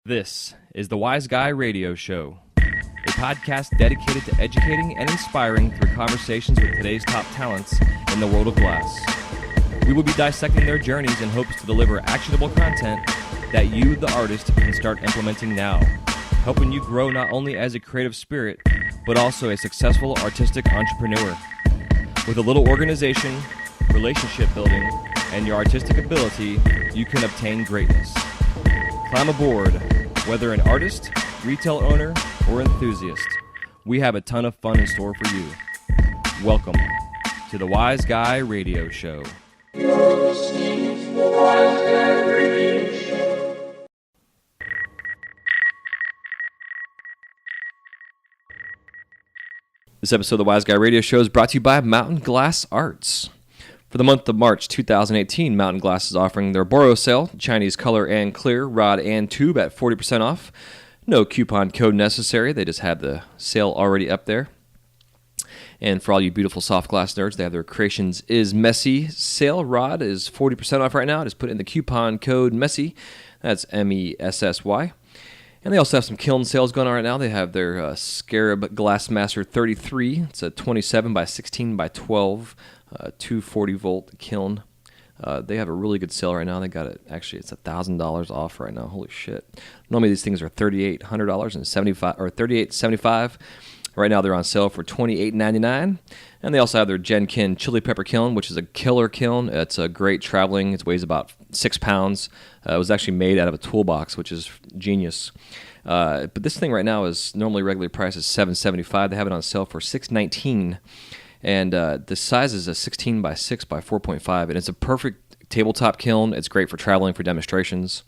This is the Wise Guy Radio Show, a podcast dedicated to educating and inspiring through conversations with today's top talents in the world of glass. We will be dissecting their journeys in hopes to deliver actionable content that you, the artist, can start implementing now, helping you grow not only as a creative spirit, but also a successful artistic entrepreneur. With a little organization, relationship building, and your artistic ability, you can obtain greatness. Climb aboard, whether an artist, retail owner, or enthusiast. We have a ton of fun in store for you. Welcome to the Wise Guy Radio Show. You're listening to the Wise Guy Radio Show. This episode of the Wise Guy Radio Show is brought to you by Mountain Glass Arts. For the month of March 2018, Mountain Glass is offering their Boro sale, Chinese color and clear, rod and tube at 40% off. No coupon code necessary. They just have the sale already up there. And for all you beautiful soft glass nerds, they have their Creations is Messy sale. Rod is 40% off right now. Just put in the coupon code MESSY. That's MESSY. And they also have some kiln sales going on right now. They have their Scarab Glassmaster 33. It's a 27 by 16 by 12, 240 volt kiln. They have a really good sale right now. They got it. Actually, it's $1,000 off right now. Holy shit! Normally these things are $3,800 and $3,875. Right now they're on sale for $28.99. And they also have their Genkin chili pepper kiln, which is a killer kiln. It's a great traveling. It weighs about 6 pounds. It was actually made out of a toolbox, which is genius. But this thing right now is normally regular price is $775. They have it on sale for $619. And the size is a 16 by 6 by 4.5, and it's a perfect tabletop kiln. It's great for traveling, for demonstrations.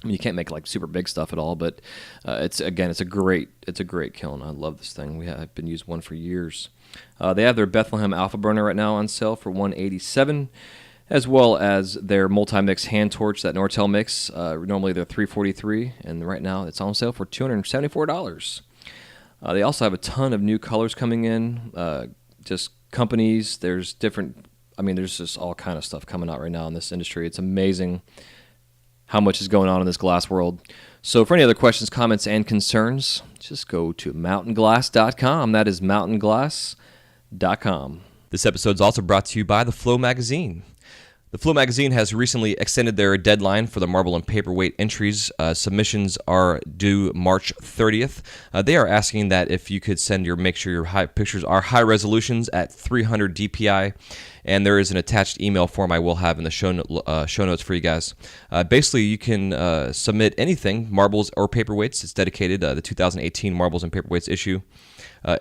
I mean, you can't make like super big stuff at all, but it's a great kiln. I love this thing. I've been using one for years. They have their Bethlehem Alpha Burner right now on sale for $187, as well as their multi-mix hand torch that Nortel makes. Normally they're $343, and right now it's on sale for $274. They also have a ton of new colors coming in. Just companies, there's just all kind of stuff coming out right now in this industry. It's amazing how much is going on in this glass world. So for any other questions, comments, and concerns, just go to mountainglass.com. That is mountainglass.com. This episode is also brought to you by The Flow Magazine. The Flow Magazine has recently extended their deadline for the marble and paperweight entries. Submissions are due March 30th. They are asking that if you could make sure your pictures are high resolutions at 300 DPI, and there is an attached email form I will have in the show notes for you guys. Basically, you can submit anything, marbles or paperweights. It's dedicated, the 2018 Marbles and Paperweights issue.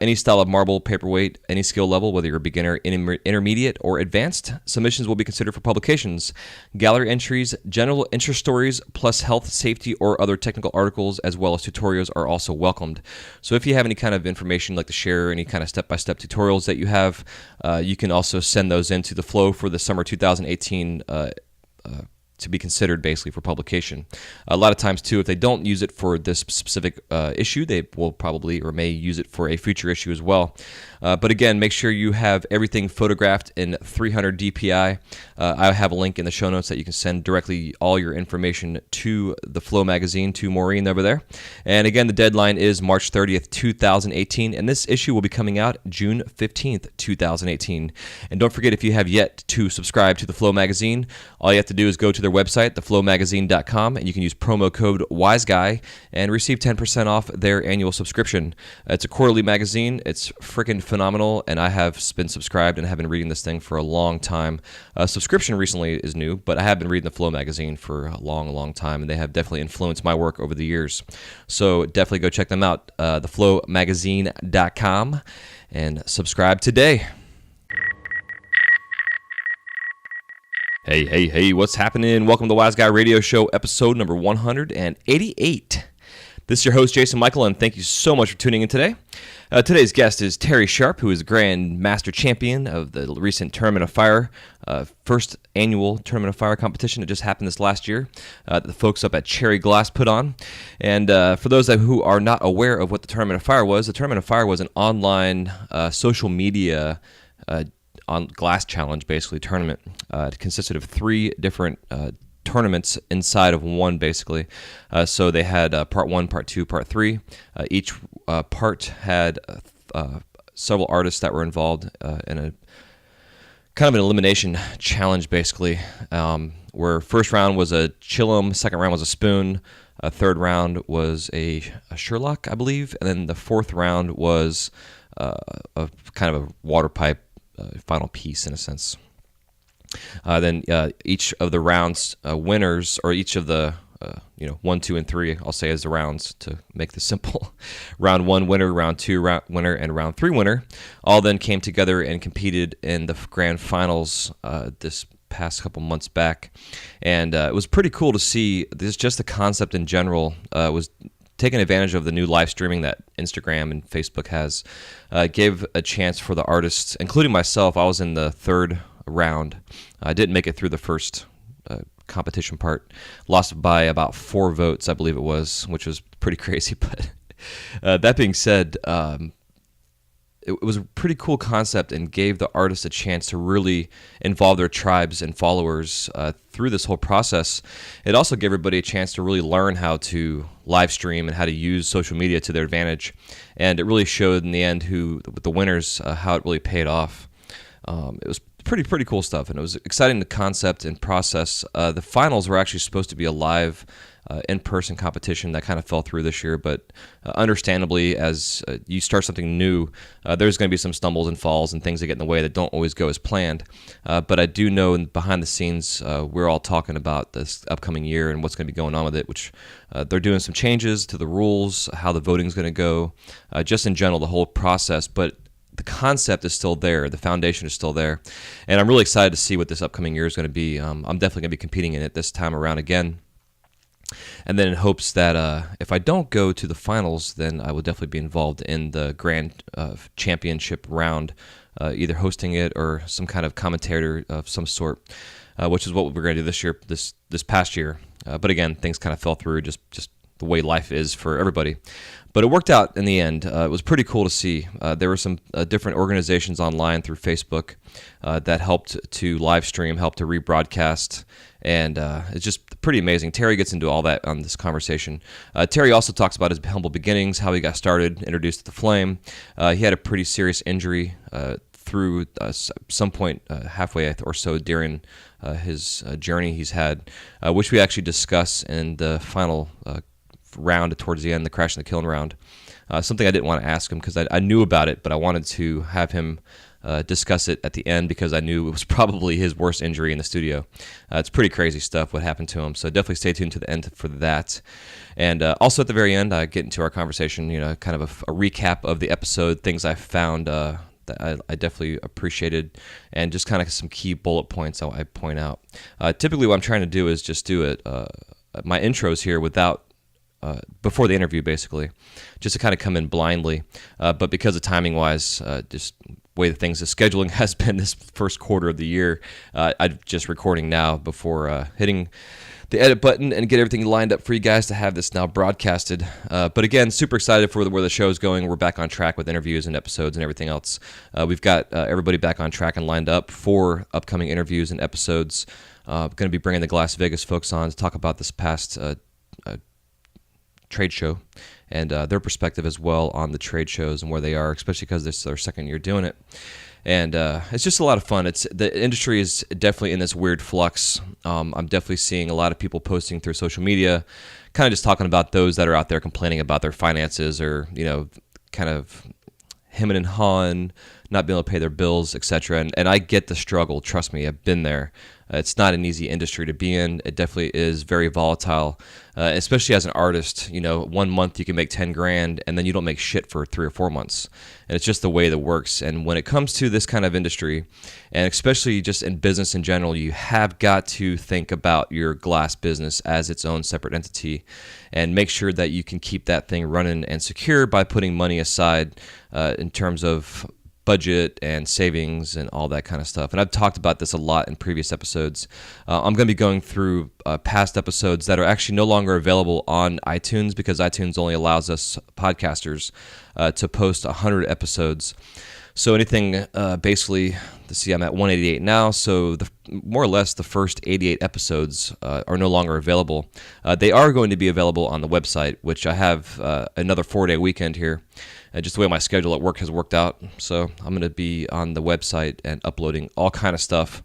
Any style of marble, paperweight, any skill level, whether you're a beginner, intermediate, or advanced, submissions will be considered for publications. Gallery entries, general interest stories, plus health, safety, or other technical articles, as well as tutorials are also welcomed. So if you have any kind of information you'd like to share, any kind of step-by-step tutorials that you have, you can also send those into the Flow for the summer 2018 to be considered basically for publication. A lot of times too, if they don't use it for this specific issue, they will probably or may use it for a future issue as well. But again, make sure you have everything photographed in 300 DPI. I have a link in the show notes that you can send directly all your information to the Flow Magazine, to Maureen over there. And again, the deadline is March 30th, 2018, and this issue will be coming out June 15th, 2018. And don't forget, if you have yet to subscribe to the Flow Magazine, all you have to do is go to their website, theflowmagazine.com, and you can use promo code WISEGUY and receive 10% off their annual subscription. It's a quarterly magazine. It's freaking phenomenal, and I have been subscribed and have been reading this thing for a long time. Subscription recently is new, but I have been reading the Flow Magazine for a long time, and they have definitely influenced my work over the years. So definitely go check them out, theflowmagazine.com, and subscribe today. Hey, what's happening? Welcome to the Wise Guy Radio Show, episode number 188. This is your host, Jason Michael, and thank you so much for tuning in today. Today's guest is Terry Sharp, who is Grand Master Champion of the recent Tournament of Fire, first annual Tournament of Fire competition that just happened this last year, that the folks up at Cherry Glass put on. And for those who are not aware of what the Tournament of Fire was, the Tournament of Fire was an online social media on glass challenge, basically, tournament. It consisted of 3 different tournaments inside of one, basically. So they had part 1, part 2, part 3. Each part had several artists that were involved in a kind of an elimination challenge, basically, where first round was a chillum, second round was a spoon, third round was a Sherlock, I believe, and then the fourth round was a kind of a water pipe final piece, in a sense. Then each of the rounds winners, or each of the 1, 2, and 3, I'll say as the rounds to make this simple. Round 1 winner, round 2 winner, and round 3 winner all then came together and competed in the grand finals this past couple months back. And it was pretty cool to see this, just the concept in general was taking advantage of the new live streaming that Instagram and Facebook has. Gave a chance for the artists, including myself. I was in the third round. I didn't make it through the first competition part. Lost by about 4 votes, I believe it was, which was pretty crazy. But that being said, it was a pretty cool concept and gave the artists a chance to really involve their tribes and followers through this whole process. It also gave everybody a chance to really learn how to live stream and how to use social media to their advantage. And it really showed in the end with the winners, how it really paid off. It was pretty cool stuff, and it was exciting, the concept and process. The finals were actually supposed to be a live in-person competition that kind of fell through this year, but understandably, as you start something new, there's going to be some stumbles and falls and things that get in the way that don't always go as planned. But I do know behind the scenes, we're all talking about this upcoming year and what's going to be going on with it, which they're doing some changes to the rules, how the voting is going to go, just in general, the whole process. But the concept is still there. The foundation is still there. And I'm really excited to see what this upcoming year is going to be. I'm definitely going to be competing in it this time around again. And then in hopes that if I don't go to the finals, then I will definitely be involved in the grand championship round, either hosting it or some kind of commentator of some sort, which is what we're going to do this year, this past year. But again, things kind of fell through, just the way life is for everybody. But it worked out in the end. It was pretty cool to see. There were some different organizations online through Facebook that helped to live stream, helped to rebroadcast, and it's just pretty amazing. Terry gets into all that on this conversation. Terry also talks about his humble beginnings, how he got started, introduced to the Flame. He had a pretty serious injury through some point halfway or so during his journey he's had, which we actually discuss in the final round towards the end, the Crash and the Kiln round. Something I didn't want to ask him because I knew about it, but I wanted to have him discuss it at the end because I knew it was probably his worst injury in the studio. It's pretty crazy stuff what happened to him, so definitely stay tuned to the end for that. And also at the very end, I get into our conversation, kind of a recap of the episode, things I found that I definitely appreciated, and just kind of some key bullet points I point out. Typically what I'm trying to do is just do it my intros here without before the interview, basically, just to kind of come in blindly. But because of timing-wise, just way the things, the scheduling has been this first quarter of the year, I'm just recording now before hitting the edit button and get everything lined up for you guys to have this now broadcasted. But again, super excited for where the show is going. We're back on track with interviews and episodes and everything else. We've got everybody back on track and lined up for upcoming interviews and episodes. Going to be bringing the Glass Vegas folks on to talk about this past trade show and their perspective as well on the trade shows and where they are, especially because this is their second year doing it. And it's just a lot of fun. The industry is definitely in this weird flux. I'm definitely seeing a lot of people posting through social media, kind of just talking about those that are out there complaining about their finances or, kind of hemming and hawing, not being able to pay their bills, etc. And I get the struggle. Trust me, I've been there. It's not an easy industry to be in. It definitely is very volatile, especially as an artist. 1 month you can make 10 grand and then you don't make shit for 3 or 4 months. And it's just the way that works. And when it comes to this kind of industry, and especially just in business in general, you have got to think about your glass business as its own separate entity and make sure that you can keep that thing running and secure by putting money aside in terms of budget and savings and all that kind of stuff. And I've talked about this a lot in previous episodes. I'm going to be going through past episodes that are actually no longer available on iTunes because iTunes only allows us podcasters to post 100 episodes. So anything, basically, let's see, I'm at 188 now, so more or less the first 88 episodes are no longer available. They are going to be available on the website, which I have another 4-day weekend here. Just the way my schedule at work has worked out. So I'm going to be on the website and uploading all kind of stuff.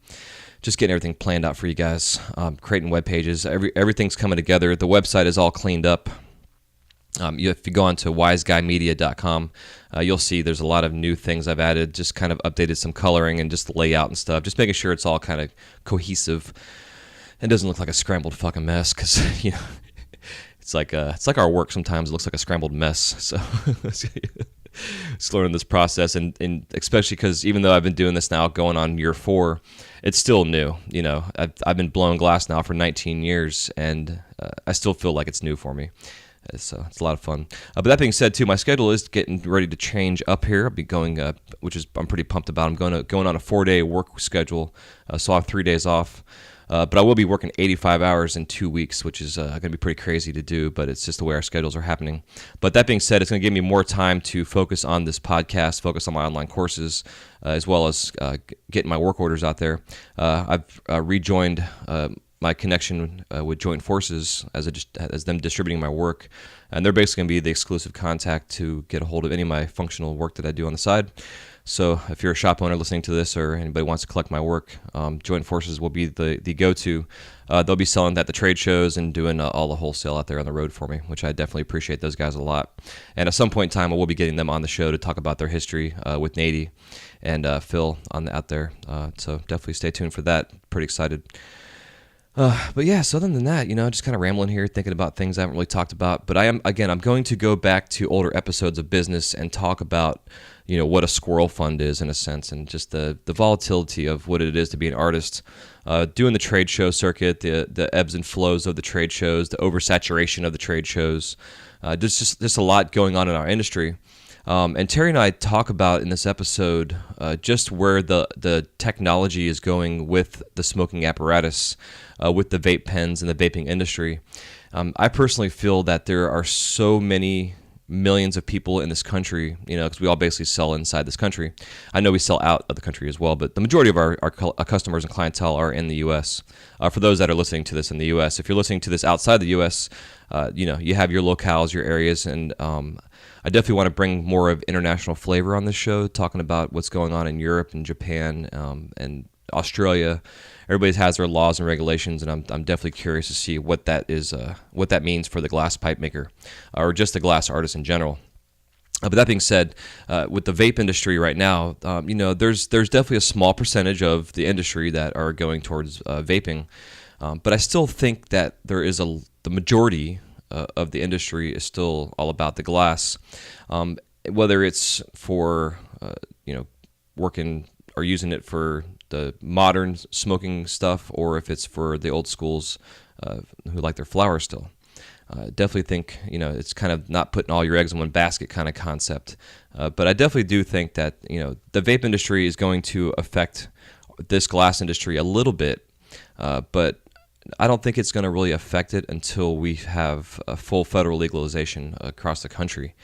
Just getting everything planned out for you guys, creating web pages. Everything's coming together. The website is all cleaned up. If you go on to wiseguymedia.com, you'll see there's a lot of new things I've added, just kind of updated some coloring and just the layout and stuff, just making sure it's all kind of cohesive and doesn't look like a scrambled fucking mess, because, it's like our work sometimes. It looks like a scrambled mess, so just learning this process, and especially because even though I've been doing this now going on year 4, it's still new. I've been blowing glass now for 19 years, and I still feel like it's new for me. So it's a lot of fun. But that being said, too, my schedule is getting ready to change up here. I'll be going, which is I'm pretty pumped about. I'm going on a 4-day work schedule, so I'll have 3 days off. But I will be working 85 hours in 2 weeks, which is going to be pretty crazy to do, but it's just the way our schedules are happening. But that being said, it's going to give me more time to focus on this podcast, focus on my online courses, as well as getting my work orders out there. I've rejoined my connection with Joint Forces as them distributing my work, and they're basically going to be the exclusive contact to get a hold of any of my functional work that I do on the side. So if you're a shop owner listening to this, or anybody wants to collect my work, Joint Forces will be the go-to. They'll be selling at the trade shows and doing all the wholesale out there on the road for me, which I definitely appreciate those guys a lot. And at some point in time, I will be getting them on the show to talk about their history with Nady and Phil out there. So definitely stay tuned for that. Pretty excited. But yeah, so other than that, just kind of rambling here, thinking about things I haven't really talked about. But I'm going to go back to older episodes of business and talk about, what a squirrel fund is in a sense, and just the volatility of what it is to be an artist, doing the trade show circuit, the ebbs and flows of the trade shows, the oversaturation of the trade shows. Just a lot going on in our industry. And Terry and I talk about in this episode just where the technology is going with the smoking apparatus, with the vape pens and the vaping industry. I personally feel that there are so many millions of people in this country, because we all basically sell inside this country. I know we sell out of the country as well, but the majority of our customers and clientele are in the U.S. For those that are listening to this in the U.S., if you're listening to this outside the U.S., you have your locales, your areas, and I definitely want to bring more of international flavor on this show, talking about what's going on in Europe and Japan and Australia. Everybody has their laws and regulations, and I'm definitely curious to see what that is, what that means for the glass pipe maker, or just the glass artist in general. But that being said, with the vape industry right now, there's definitely a small percentage of the industry that are going towards vaping, but I still think that there is the majority of the industry is still all about the glass, whether it's for working or using it for the modern smoking stuff, or if it's for the old schools who like their flower still. Definitely think it's kind of not putting all your eggs in one basket kind of concept, but I definitely do think that the vape industry is going to affect this glass industry a little bit, but I don't think it's going to really affect it until we have a full federal legalization across the country.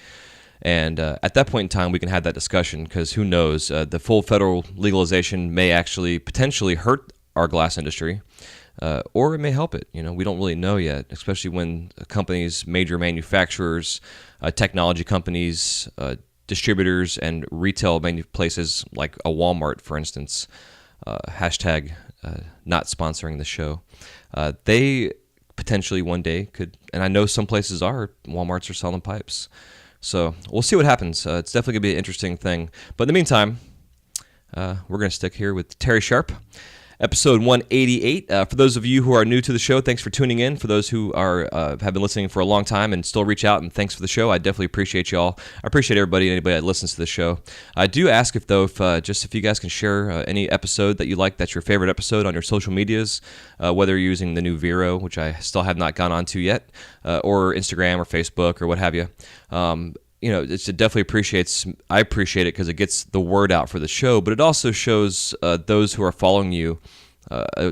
And at that point in time, we can have that discussion, because who knows, the full federal legalization may actually potentially hurt our glass industry, or it may help it. We don't really know yet, especially when companies, major manufacturers, technology companies, distributors, and retail places like a Walmart, for instance, hashtag not sponsoring the show, they potentially one day could, and I know some places are, Walmarts are selling pipes. So we'll see what happens. It's definitely going to be an interesting thing. But in the meantime, we're going to stick here with Terry Sharp, episode 188. For those of you who are new to the show, thanks for tuning in. For those who have been listening for a long time and still reach out and thanks for the show, I definitely appreciate you all. I appreciate anybody that listens to the show. I do ask if you guys can share any episode that you like, that's your favorite episode, on your social medias, whether you're using the new Vero, which I still have not gone on to yet, or Instagram or Facebook or what have you. It definitely I appreciate it because it gets the word out for the show, but it also shows those who are following you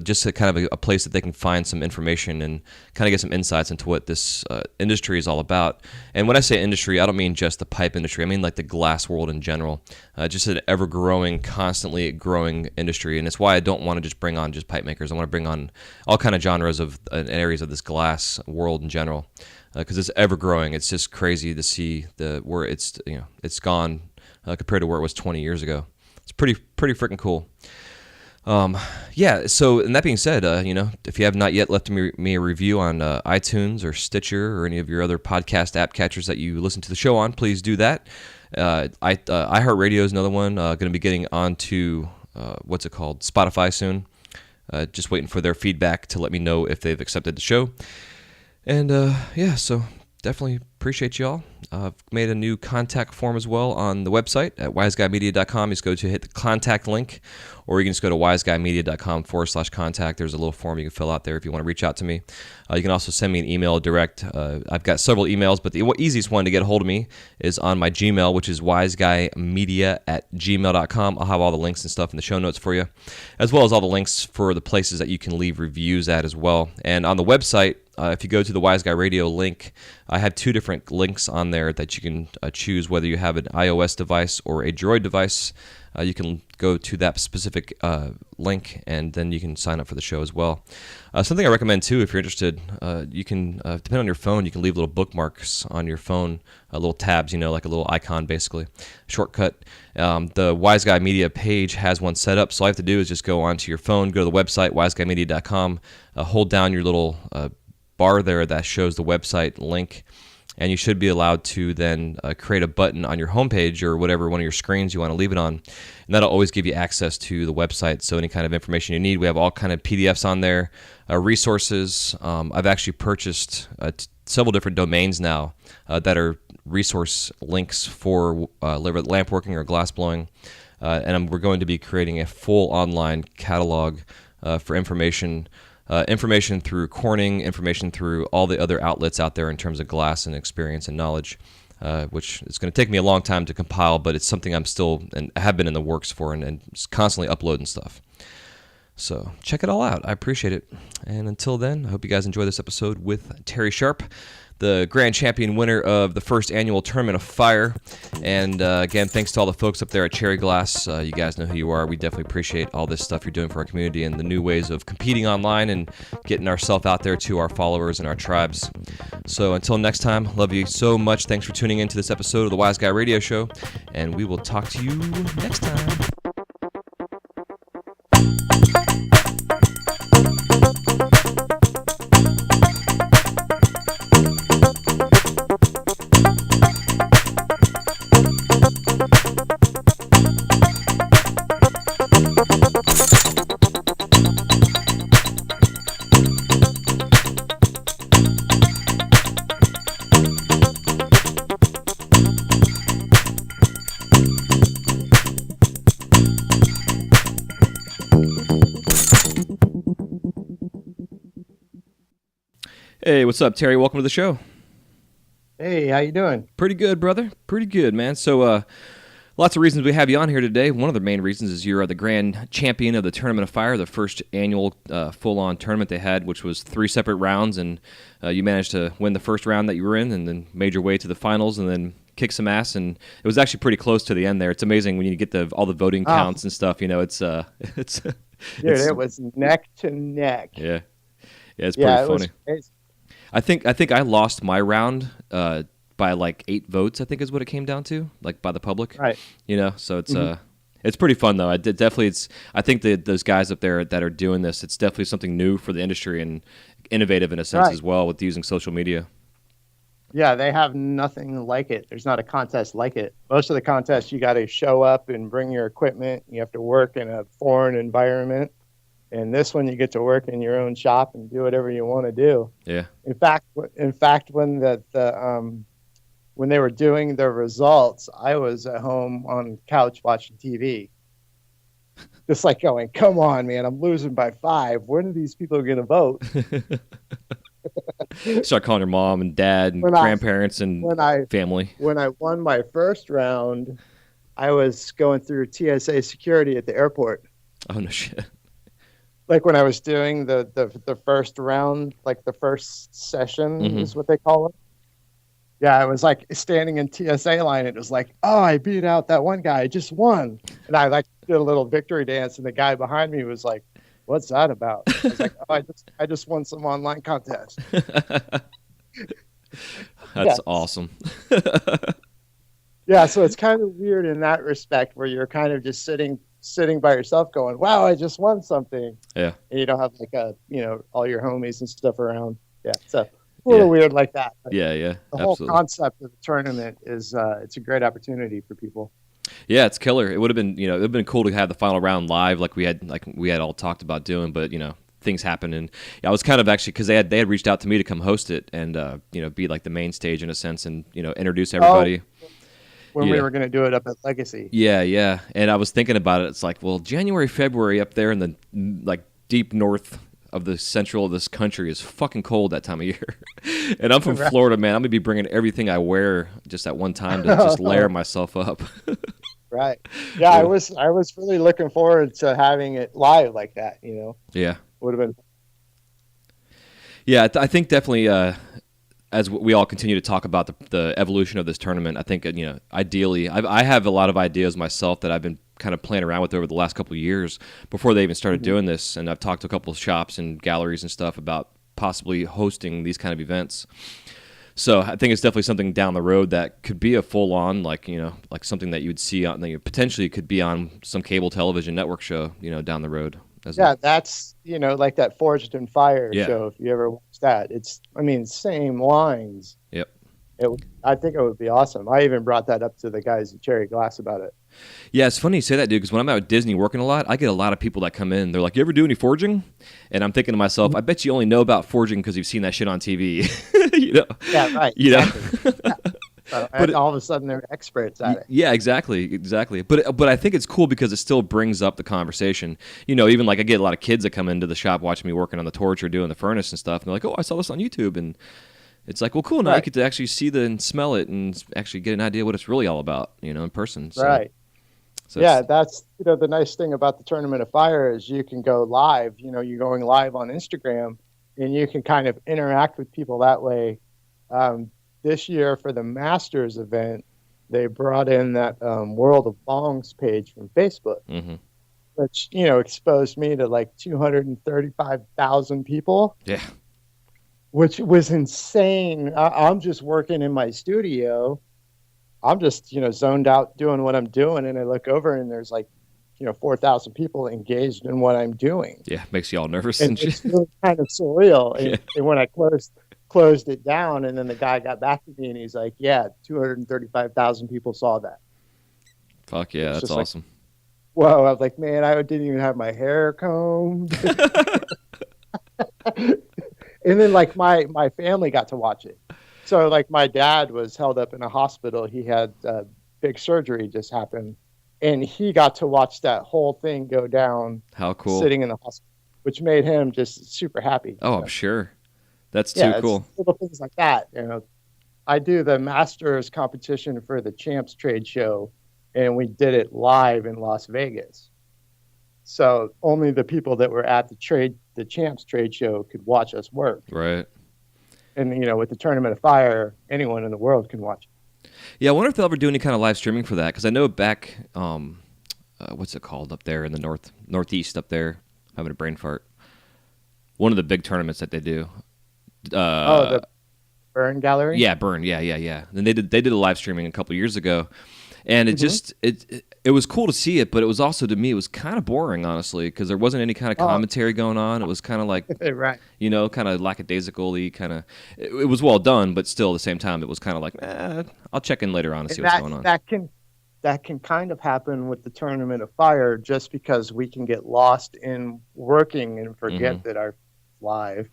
just a kind of a place that they can find some information and kind of get some insights into what this industry is all about. And when I say industry, I don't mean just the pipe industry. I mean like the glass world in general. Just an ever-growing, constantly growing industry. And it's why I don't want to just bring on just pipe makers. I want to bring on all kind of genres of areas of this glass world in general, because it's ever-growing. It's just crazy to see where it's gone compared to where it was 20 years ago. It's pretty freaking cool. So, and that being said, if you have not yet left me a review on iTunes or Stitcher or any of your other podcast app catchers that you listen to the show on, please do that. iHeartRadio is another one. Going to be getting onto what's it called, Spotify soon. Just waiting for their feedback to let me know if they've accepted the show. And so definitely appreciate y'all. I've made a new contact form as well on the website at wiseguymedia.com. You just go to hit the contact link, or you can just go to wiseguymedia.com/contact. There's a little form you can fill out there if you want to reach out to me. You can also send me an email direct. I've got several emails, but the easiest one to get a hold of me is on my Gmail, which is wiseguymedia@gmail.com. I'll have all the links and stuff in the show notes for you, as well as all the links for the places that you can leave reviews at as well. And on the website, if you go to the Wise Guy Radio link, I have 2 different links on there that you can choose whether you have an iOS device or a Droid device. You can go to that specific link, and then you can sign up for the show as well. Something I recommend too, if you're interested, you can, depending on your phone, you can leave little bookmarks on your phone, little tabs, like a little icon, basically, shortcut. The Wise Guy Media page has one set up, so all you have to do is just go onto your phone, go to the website, wiseguymedia.com, hold down your little bar there that shows the website link, and you should be allowed to then create a button on your homepage or whatever one of your screens you want to leave it on, and that'll always give you access to the website. So any kind of information you need, we have all kind of PDFs on there, resources. I've actually purchased several different domains now that are resource links for lamp working or glass blowing, and we're going to be creating a full online catalog for information through Corning, information through all the other outlets out there in terms of glass and experience and knowledge, which is going to take me a long time to compile, but it's something I'm still and have been in the works for and constantly uploading stuff. So check it all out. I appreciate it. And until then, I hope you guys enjoy this episode with Terry Sharp, the grand champion winner of the first annual Tournament of Fire. And again, thanks to all the folks up there at Cherry Glass. You guys know who you are. We definitely appreciate all this stuff you're doing for our community and the new ways of competing online and getting ourselves out there to our followers and our tribes. So until next time, love you so much. Thanks for tuning in to this episode of the Wise Guy Radio Show, and we will talk to you next time. Hey, what's up, Terry? Welcome to the show. Hey, how you doing? Pretty good, brother. Pretty good, man. So, lots of reasons we have you on here today. One of the main reasons is you're the grand champion of the Tournament of Fire, the first annual full-on tournament they had, which was 3 separate rounds, and you managed to win the first round that you were in and then made your way to the finals and then kick some ass, and it was actually pretty close to the end there. It's amazing when you get all the voting counts and stuff. It's dude, it was neck to neck. Yeah, it's pretty funny. I think I lost my round by like 8 votes. I think is what it came down to, like by the public. Right. So it's pretty fun though. I think that those guys up there that are doing this, it's definitely something new for the industry and innovative in a sense as well with using social media. Yeah, they have nothing like it. There's not a contest like it. Most of the contests, you got to show up and bring your equipment. You have to work in a foreign environment. And this one, you get to work in your own shop and do whatever you want to do. Yeah. In fact, when when they were doing the results, I was at home on the couch watching TV, just like going, "Come on, man! I'm losing by 5. When are these people going to vote?" Start calling your mom and dad and grandparents and family. When I won my first round, I was going through TSA security at the airport. Oh no shit! like when I was doing the first round, like the first session Mhm. is what they call it. Yeah, I was like standing in TSA line. It was like, oh, I beat out that one guy. I just won. And I like did a little victory dance, and the guy behind me was like, what's that about? I was like, oh, I just won some online contest. Yeah. That's awesome. Yeah, so it's kind of weird in that respect where you're kind of just sitting by yourself going, wow, I just won something. Yeah. And you don't have like all your homies and stuff around. Yeah. So a little weird like that. But Yeah, yeah. the whole Absolutely. concept of the tournament is it's a great opportunity for people. Yeah, it's killer. It would have been, it would have been cool to have the final round live like we had all talked about doing, but things happen, and I was kind of actually because they had reached out to me to come host it and be like the main stage in a sense and introduce everybody. When we Yeah. were going to do it up at Legacy. Yeah, yeah. And I was thinking about it. It's like, well, January, February up there in the like deep north of the central of this country is fucking cold that time of year. And I'm from Right. Florida, man. I'm gonna be bringing everything I wear just at one time to just layer myself up. Right. Yeah, I was really looking forward to having it live like that, Yeah. Would have been Yeah, I think definitely as we all continue to talk about the evolution of this tournament, I think ideally, I have a lot of ideas myself that I've been kind of playing around with over the last couple of years before they even started doing this, and I've talked to a couple of shops and galleries and stuff about possibly hosting these kind of events. So I think it's definitely something down the road that could be a full-on, like something that you would see on, that you potentially could be on some cable television network show, down the road. Yeah, that's like that Forged in Fire Yeah. show. If you ever watched that, it's same lines. Yep. I think it would be awesome. I even brought that up to the guys at Cherry Glass about it. Yeah, it's funny you say that, dude, because when I'm out at Disney working a lot, I get a lot of people that come in. They're like, you ever do any forging? And I'm thinking to myself, I bet you only know about forging because you've seen that shit on TV. Yeah, right. You know? Exactly. Yeah. And all of a sudden they're experts at it. Yeah, exactly. But I think it's cool because it still brings up the conversation. Even like I get a lot of kids that come into the shop watching me working on the torch or doing the furnace and stuff, and they're like, "Oh, I saw this on YouTube," and it's like, well, cool. Now I Right. get to actually see and smell it and actually get an idea what it's really all about, in person. So, Right. So Yeah, it's- that's the nice thing about the Tournament of Fire is you can go live. You're going live on Instagram, and you can kind of interact with people that way. This year for the Masters event, they brought in that World of Bongs page from Facebook, Mhm. which exposed me to like 235,000 people, Yeah. which was insane. I'm just working in my studio. I'm just zoned out doing what I'm doing, and I look over and there's like 4,000 people engaged in what I'm doing, Yeah, makes you all nervous and and shit. it's really kind of surreal. And, Yeah. and when I closed it down, and then the guy got back to me and he's like, "Yeah, 235,000 people saw that." Fuck yeah, that's just like- awesome. Whoa! I was like, "Man, I didn't even have my hair combed." And then like my family got to watch it. So like my dad was held up in a hospital. He had big surgery just happened, and he got to watch that whole thing go down How cool. sitting in the hospital, which made him just super happy. Oh, So, I'm sure. That's too yeah, it's cool. little things like that. I do the Masters competition for the Champs Trade Show, and we did it live in Las Vegas. So only the people that were at the Champs Trade Show could watch us work. Right. And with the Tournament of Fire, anyone in the world can watch it. Yeah, I wonder if they'll ever do any kind of live streaming for that, because I know back, what's it called up there in the northeast up there? I'm having a brain fart. One of the big tournaments that they do. The Burn Gallery. Yeah, Burn. Yeah. And they did a live streaming a couple years ago, and it just it was cool to see it, but it was also, to me, it was kind of boring, honestly, because there wasn't any kind of commentary going on. It was kind of like Right. kind of lackadaisical-y, kind of. It was well done, but still at the same time, it was kind of like, I'll check in later on and see what's going on. That can kind of happen with the Tournament of Fire, just because we can get lost in working and forget that our live.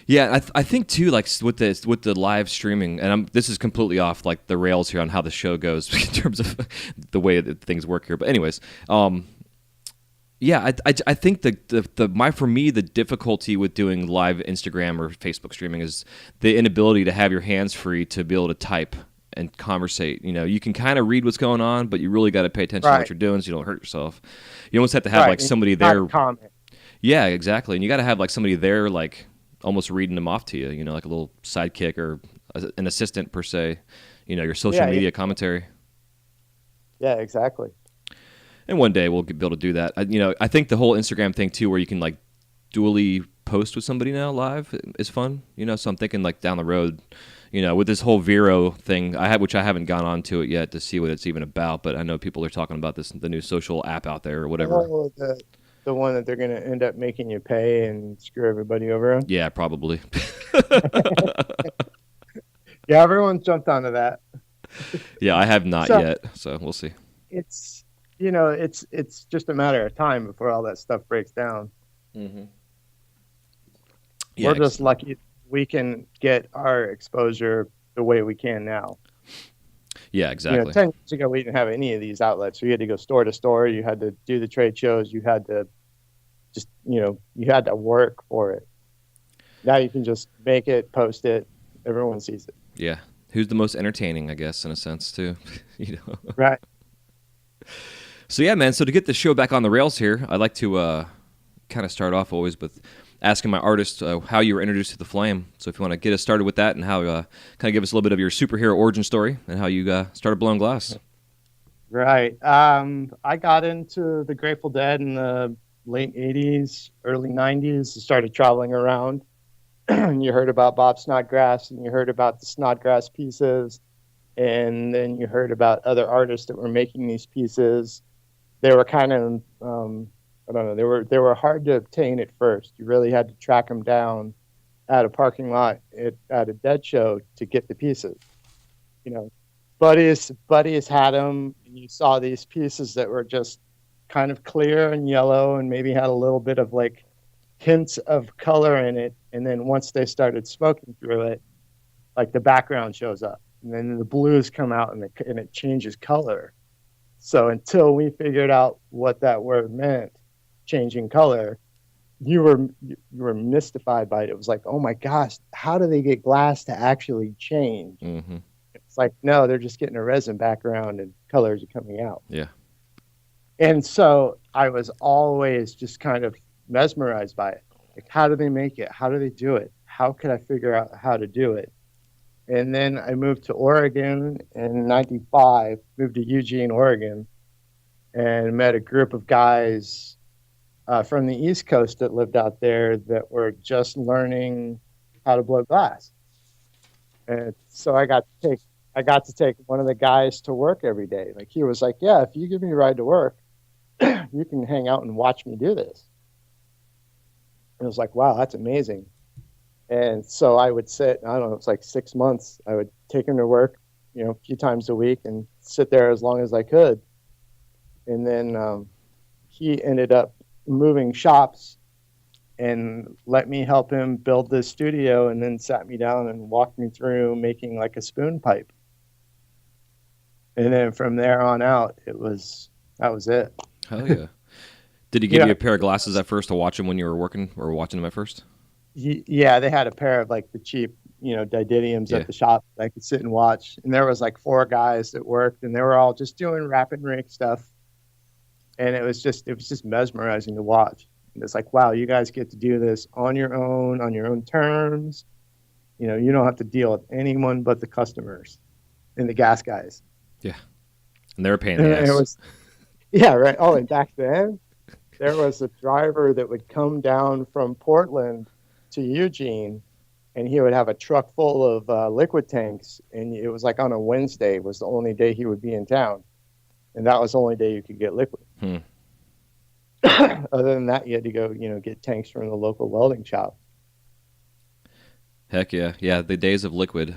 Yeah, I think too, like with the live streaming, and this is completely off like the rails here on how the show goes in terms of the way that things work here. But anyways, yeah, I think for me the difficulty with doing live Instagram or Facebook streaming is the inability to have your hands free to be able to type and conversate. You can kind of read what's going on, but you really got to pay attention to what Right. you're doing so you don't hurt yourself. You almost have to have like And somebody not there. comment. Yeah, exactly. And you got to have like somebody there, like almost reading them off to you. You know, like a little sidekick or an assistant per se. You know, your social Yeah, media commentary. yeah, exactly. And one day we'll be able to do that. I think the whole Instagram thing too, where you can like dually post with somebody now live, is fun. You know, so I'm thinking like down the road, with this whole Vero thing, which I haven't gone on to it yet to see what it's even about. But I know people are talking about the new social app out there or whatever. Oh, the one that they're going to end up making you pay and screw everybody over on. Yeah, probably. Yeah, everyone's jumped onto that. Yeah, I have not So yet, so we'll see. it's it's just a matter of time before all that stuff breaks down. Mm-hmm. We're just lucky we can get our exposure the way we can now. Yeah, exactly. 10 years ago, we didn't have any of these outlets. So you had to go store to store. You had to do the trade shows. You had to just, you had to work for it. Now you can just make it, post it. Everyone sees it. Yeah. Who's the most entertaining, I guess, in a sense, too. Right. So, yeah, man. So to get the show back on the rails here, I'd like to kind of start off always with asking my artist how you were introduced to the Flame. So if you want to get us started with that and how kind of give us a little bit of your superhero origin story and how you started blowing glass. Right. I got into the Grateful Dead in the late 80s, early 90s. I started traveling around. You heard about Bob Snodgrass, and you heard about the Snodgrass pieces, and then you heard about other artists that were making these pieces. They were kind of I don't know. They were hard to obtain at first. You really had to track them down at a parking lot at a Dead show to get the pieces. Buddies had them, and you saw these pieces that were just kind of clear and yellow, and maybe had a little bit of like hints of color in it. And then once they started smoking through it, like the background shows up, and then the blues come out, and it changes color. So until we figured out what that word meant, changing color, you were mystified by it. It was like, oh my gosh, how do they get glass to actually change? Mm-hmm. It's like, no, they're just getting a resin background and colors are coming out. Yeah. And so I was always just kind of mesmerized by it. Like, how do they make it? How do they do it? How could I figure out how to do it? And then I moved to Oregon in 95, moved to Eugene, Oregon, and met a group of guys from the East Coast that lived out there that were just learning how to blow glass. And so I got to take one of the guys to work every day. Like, he was like, yeah, if you give me a ride to work, you can hang out and watch me do this. And I was like, wow, that's amazing. And so I would sit, I don't know, it's like 6 months. I would take him to work, a few times a week and sit there as long as I could. And then he ended up moving shops and let me help him build this studio, and then sat me down and walked me through making like a spoon pipe. And then from there on out, that was it. Hell yeah. Did he give you a pair of glasses at first to watch them when you were working or watching them at first? Yeah, they had a pair of like the cheap, Didymiums at the shop that I could sit and watch. And there was like 4 guys that worked, and they were all just doing wrap and rig stuff. And it was just mesmerizing to watch. And it's like, wow, you guys get to do this on your own terms. You don't have to deal with anyone but the customers and the gas guys. Yeah. And they were paying the ass. It was, yeah, right. Oh, and back then, there was a driver that would come down from Portland to Eugene, and he would have a truck full of liquid tanks. And it was like on a Wednesday was the only day he would be in town. And that was the only day you could get liquid. Other than that, you had to go, get tanks from the local welding shop. Heck yeah. Yeah, the days of liquid.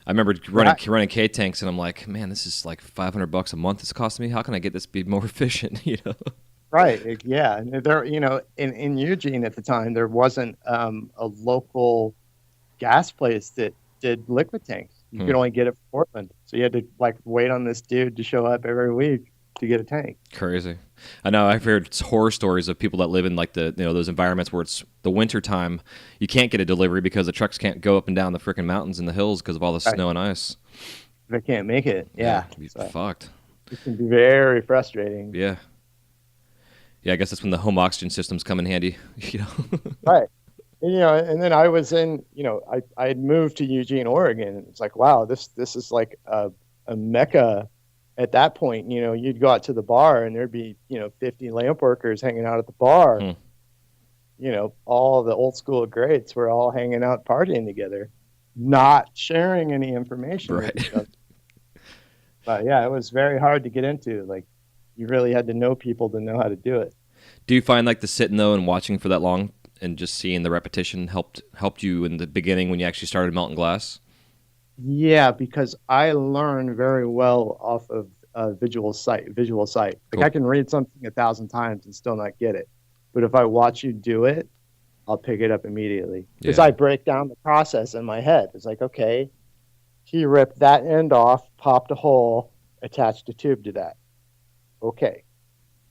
I remember running K tanks, and I'm like, man, this is like $500 a month it's costing me. How can I get this to be more efficient? Right. Yeah. And there, in Eugene at the time, there wasn't a local gas place that did liquid tanks. You could only get it from Portland. So you had to like wait on this dude to show up every week to get a tank. Crazy. I know. I've heard horror stories of people that live in like the those environments where it's the winter time. You can't get a delivery because the trucks can't go up and down the freaking mountains and the hills because of all the snow and ice. They can't make it. Yeah. Fucked. It can be very frustrating. Yeah. Yeah, I guess that's when the home oxygen systems come in handy. You know. Right. And, and then I was in, I had moved to Eugene, Oregon, and it's like, wow, this is like a mecca at that point. You'd go out to the bar and there'd be, 50 lamp workers hanging out at the bar. Hmm. All the old school greats were all hanging out partying together, not sharing any information with Right. each other. But yeah, it was very hard to get into. Like, you really had to know people to know how to do it. Do you find like the sitting though and watching for that long and just seeing the repetition helped you in the beginning when you actually started melting glass? Yeah, because I learn very well off of visual sight. Like, Cool. I can read something 1,000 times and still not get it, but if I watch you do it, I'll pick it up immediately because Yeah. I break down the process in my head. It's like, okay, he ripped that end off, popped a hole, attached a tube to that. Okay,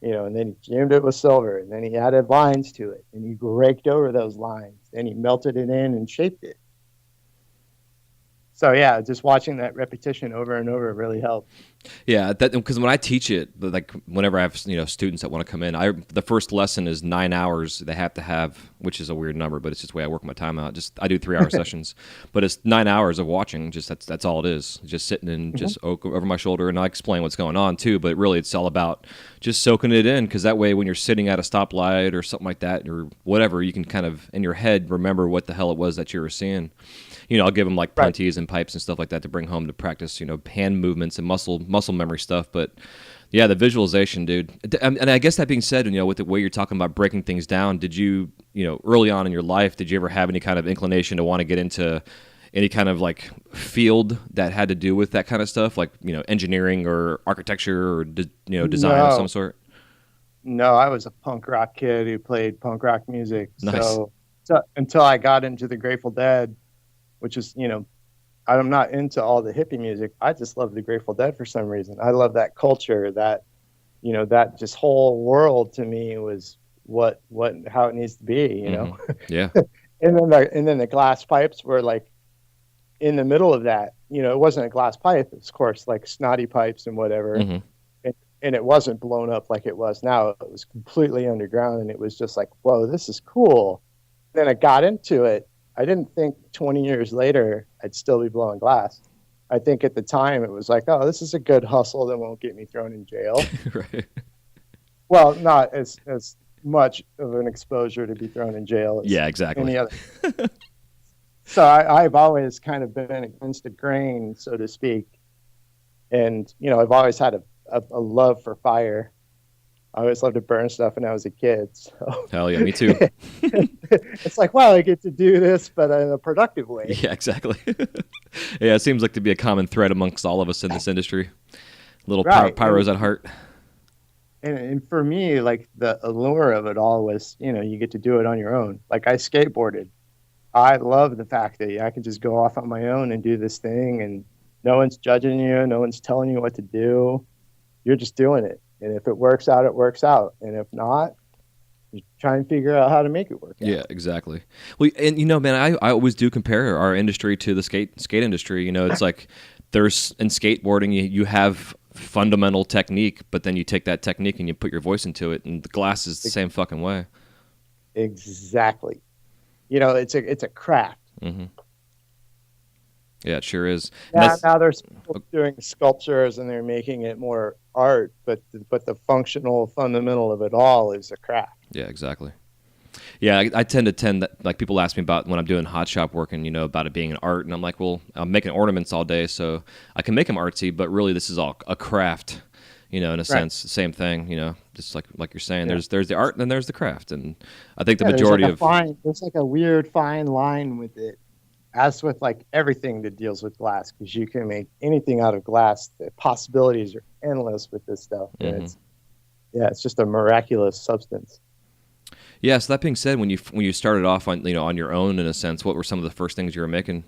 and then he jammed it with silver, and then he added lines to it, and he raked over those lines, and he melted it in and shaped it. So yeah, just watching that repetition over and over really helped. Yeah, that because when I teach it, like whenever I have students that want to come in, the first lesson is 9 hours they have to have, which is a weird number, but it's just the way I work my time out. Just I do 3 hour sessions, but it's 9 hours of watching. Just that's all it is. Just sitting and just over my shoulder, and I explain what's going on too. But really, it's all about just soaking it in because that way, when you're sitting at a stoplight or something like that or whatever, you can kind of in your head remember what the hell it was that you were seeing. I'll give them like Right. punties and pipes and stuff like that to bring home to practice, hand movements and muscle memory stuff. But yeah, the visualization, dude. And I guess that being said, with the way you're talking about breaking things down, did you, early on in your life, did you ever have any kind of inclination to want to get into any kind of like field that had to do with that kind of stuff, like, engineering or architecture or, design of No. some sort? No, I was a punk rock kid who played punk rock music. Nice. So until I got into the Grateful Dead, which is, I'm not into all the hippie music. I just love the Grateful Dead for some reason. I love that culture, that, that just whole world to me was how it needs to be, Yeah. And then the glass pipes were like in the middle of that. It wasn't a glass pipe, it was, of course, like snotty pipes and whatever. Hmm. And it wasn't blown up like it was now. It was completely underground, and it was just like, whoa, this is cool. Then I got into it. I didn't think 20 years later I'd still be blowing glass. I think at the time it was like, oh, this is a good hustle that won't get me thrown in jail. Right. Well, not as much of an exposure to be thrown in jail as Yeah, exactly. any other. So I've always kind of been against the grain, so to speak. And, I've always had a love for fire. I always loved to burn stuff when I was a kid. So Hell yeah, me too. it's like, wow, I get to do this, but in a productive way. Yeah, exactly. Yeah, it seems like to be a common thread amongst all of us in this industry. Little Right. pyros at heart. And for me, like the allure of it all was, you get to do it on your own. Like I skateboarded. I love the fact that I can just go off on my own and do this thing, and no one's judging you, no one's telling you what to do. You're just doing it. And if it works out, it works out. And if not, you try and figure out how to make it work out. Yeah, exactly. Well, and man, I always do compare our industry to the skate industry. It's like there's in skateboarding you have fundamental technique, but then you take that technique and you put your voice into it, and the glass is the same fucking way. Exactly. It's a craft. Hmm. Yeah, it sure is. And Now there's people doing sculptures and they're making it more art, but the functional fundamental of it all is a craft. Yeah, exactly. Yeah, I tend to that, like people ask me about when I'm doing hot shop work and about it being an art, and I'm like, well, I'm making ornaments all day, so I can make them artsy, but really this is all a craft, in a sense, same thing, just like you're saying. Yeah. There's the art and then there's the craft, and I think the Yeah, majority there's like a weird fine line with it, as with like everything that deals with glass, because you can make anything out of glass. The possibilities are endless with this stuff. And it's just a miraculous substance. Yeah. So that being said, when you started off on on your own in a sense, what were some of the first things you were making?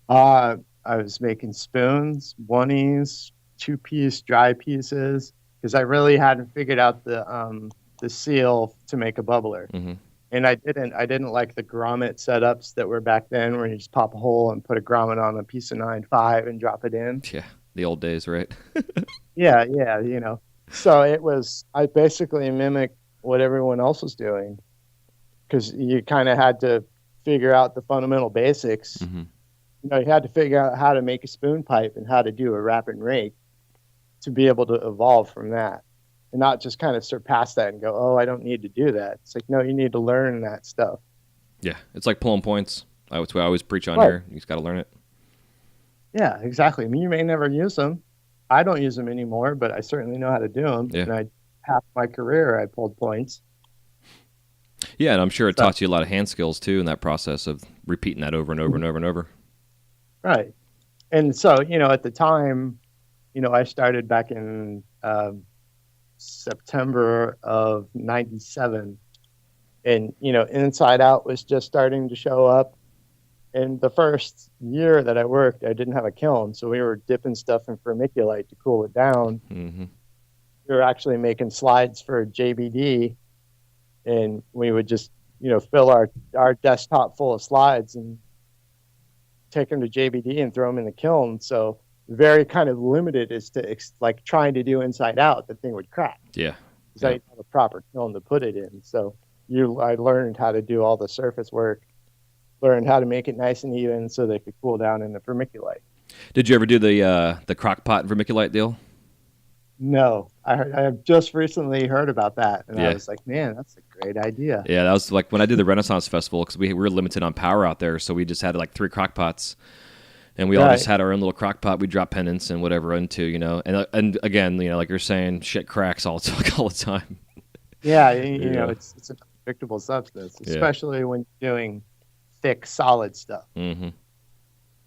I was making spoons, oneies, 2-piece dry pieces, because I really hadn't figured out the seal to make a bubbler. Hmm. And I didn't like the grommet setups that were back then, where you just pop a hole and put a grommet on a piece of 9.5 and drop it in. Yeah, the old days, right? Yeah, So I basically mimicked what everyone else was doing because you kind of had to figure out the fundamental basics. Hmm. You had to figure out how to make a spoon pipe and how to do a wrap and rake to be able to evolve from that and not just kind of surpass that and go, oh, I don't need to do that. It's like, no, you need to learn that stuff. Yeah, it's like pulling points. That's what I always preach on Right. here. You just got to learn it. Yeah, exactly. I mean, you may never use them. I don't use them anymore, but I certainly know how to do them. Yeah. And half my career, I pulled points. Yeah, and I'm sure it So- taught you a lot of hand skills too in that process of repeating that over and over and over and over. Right. And so, at the time, I started back in September of 97. And, Inside Out was just starting to show up. And the first year that I worked, I didn't have a kiln. So we were dipping stuff in vermiculite to cool it down. Hmm. We were actually making slides for JBD. And we would just, fill our desktop full of slides and take them to JBD and throw them in the kiln. So very kind of limited as to like trying to do Inside Out, the thing would crack Yeah. because I didn't have a proper kiln to put it in. So I learned how to do all the surface work, learned how to make it nice and even so they could cool down in the vermiculite. Did you ever do the crock pot vermiculite deal? No, I have just recently heard about that, and Yeah. I was like, man, that's a great idea. Yeah, that was like when I did the Renaissance Festival because we were limited on power out there, so we just had like 3 crock pots, and we all just Right. had our own little crock pot. We drop pendants and whatever into, and again, like you're saying, shit cracks all the time. Yeah, Yeah. it's an unpredictable substance, Yeah. especially when you're doing thick, solid stuff. Hmm.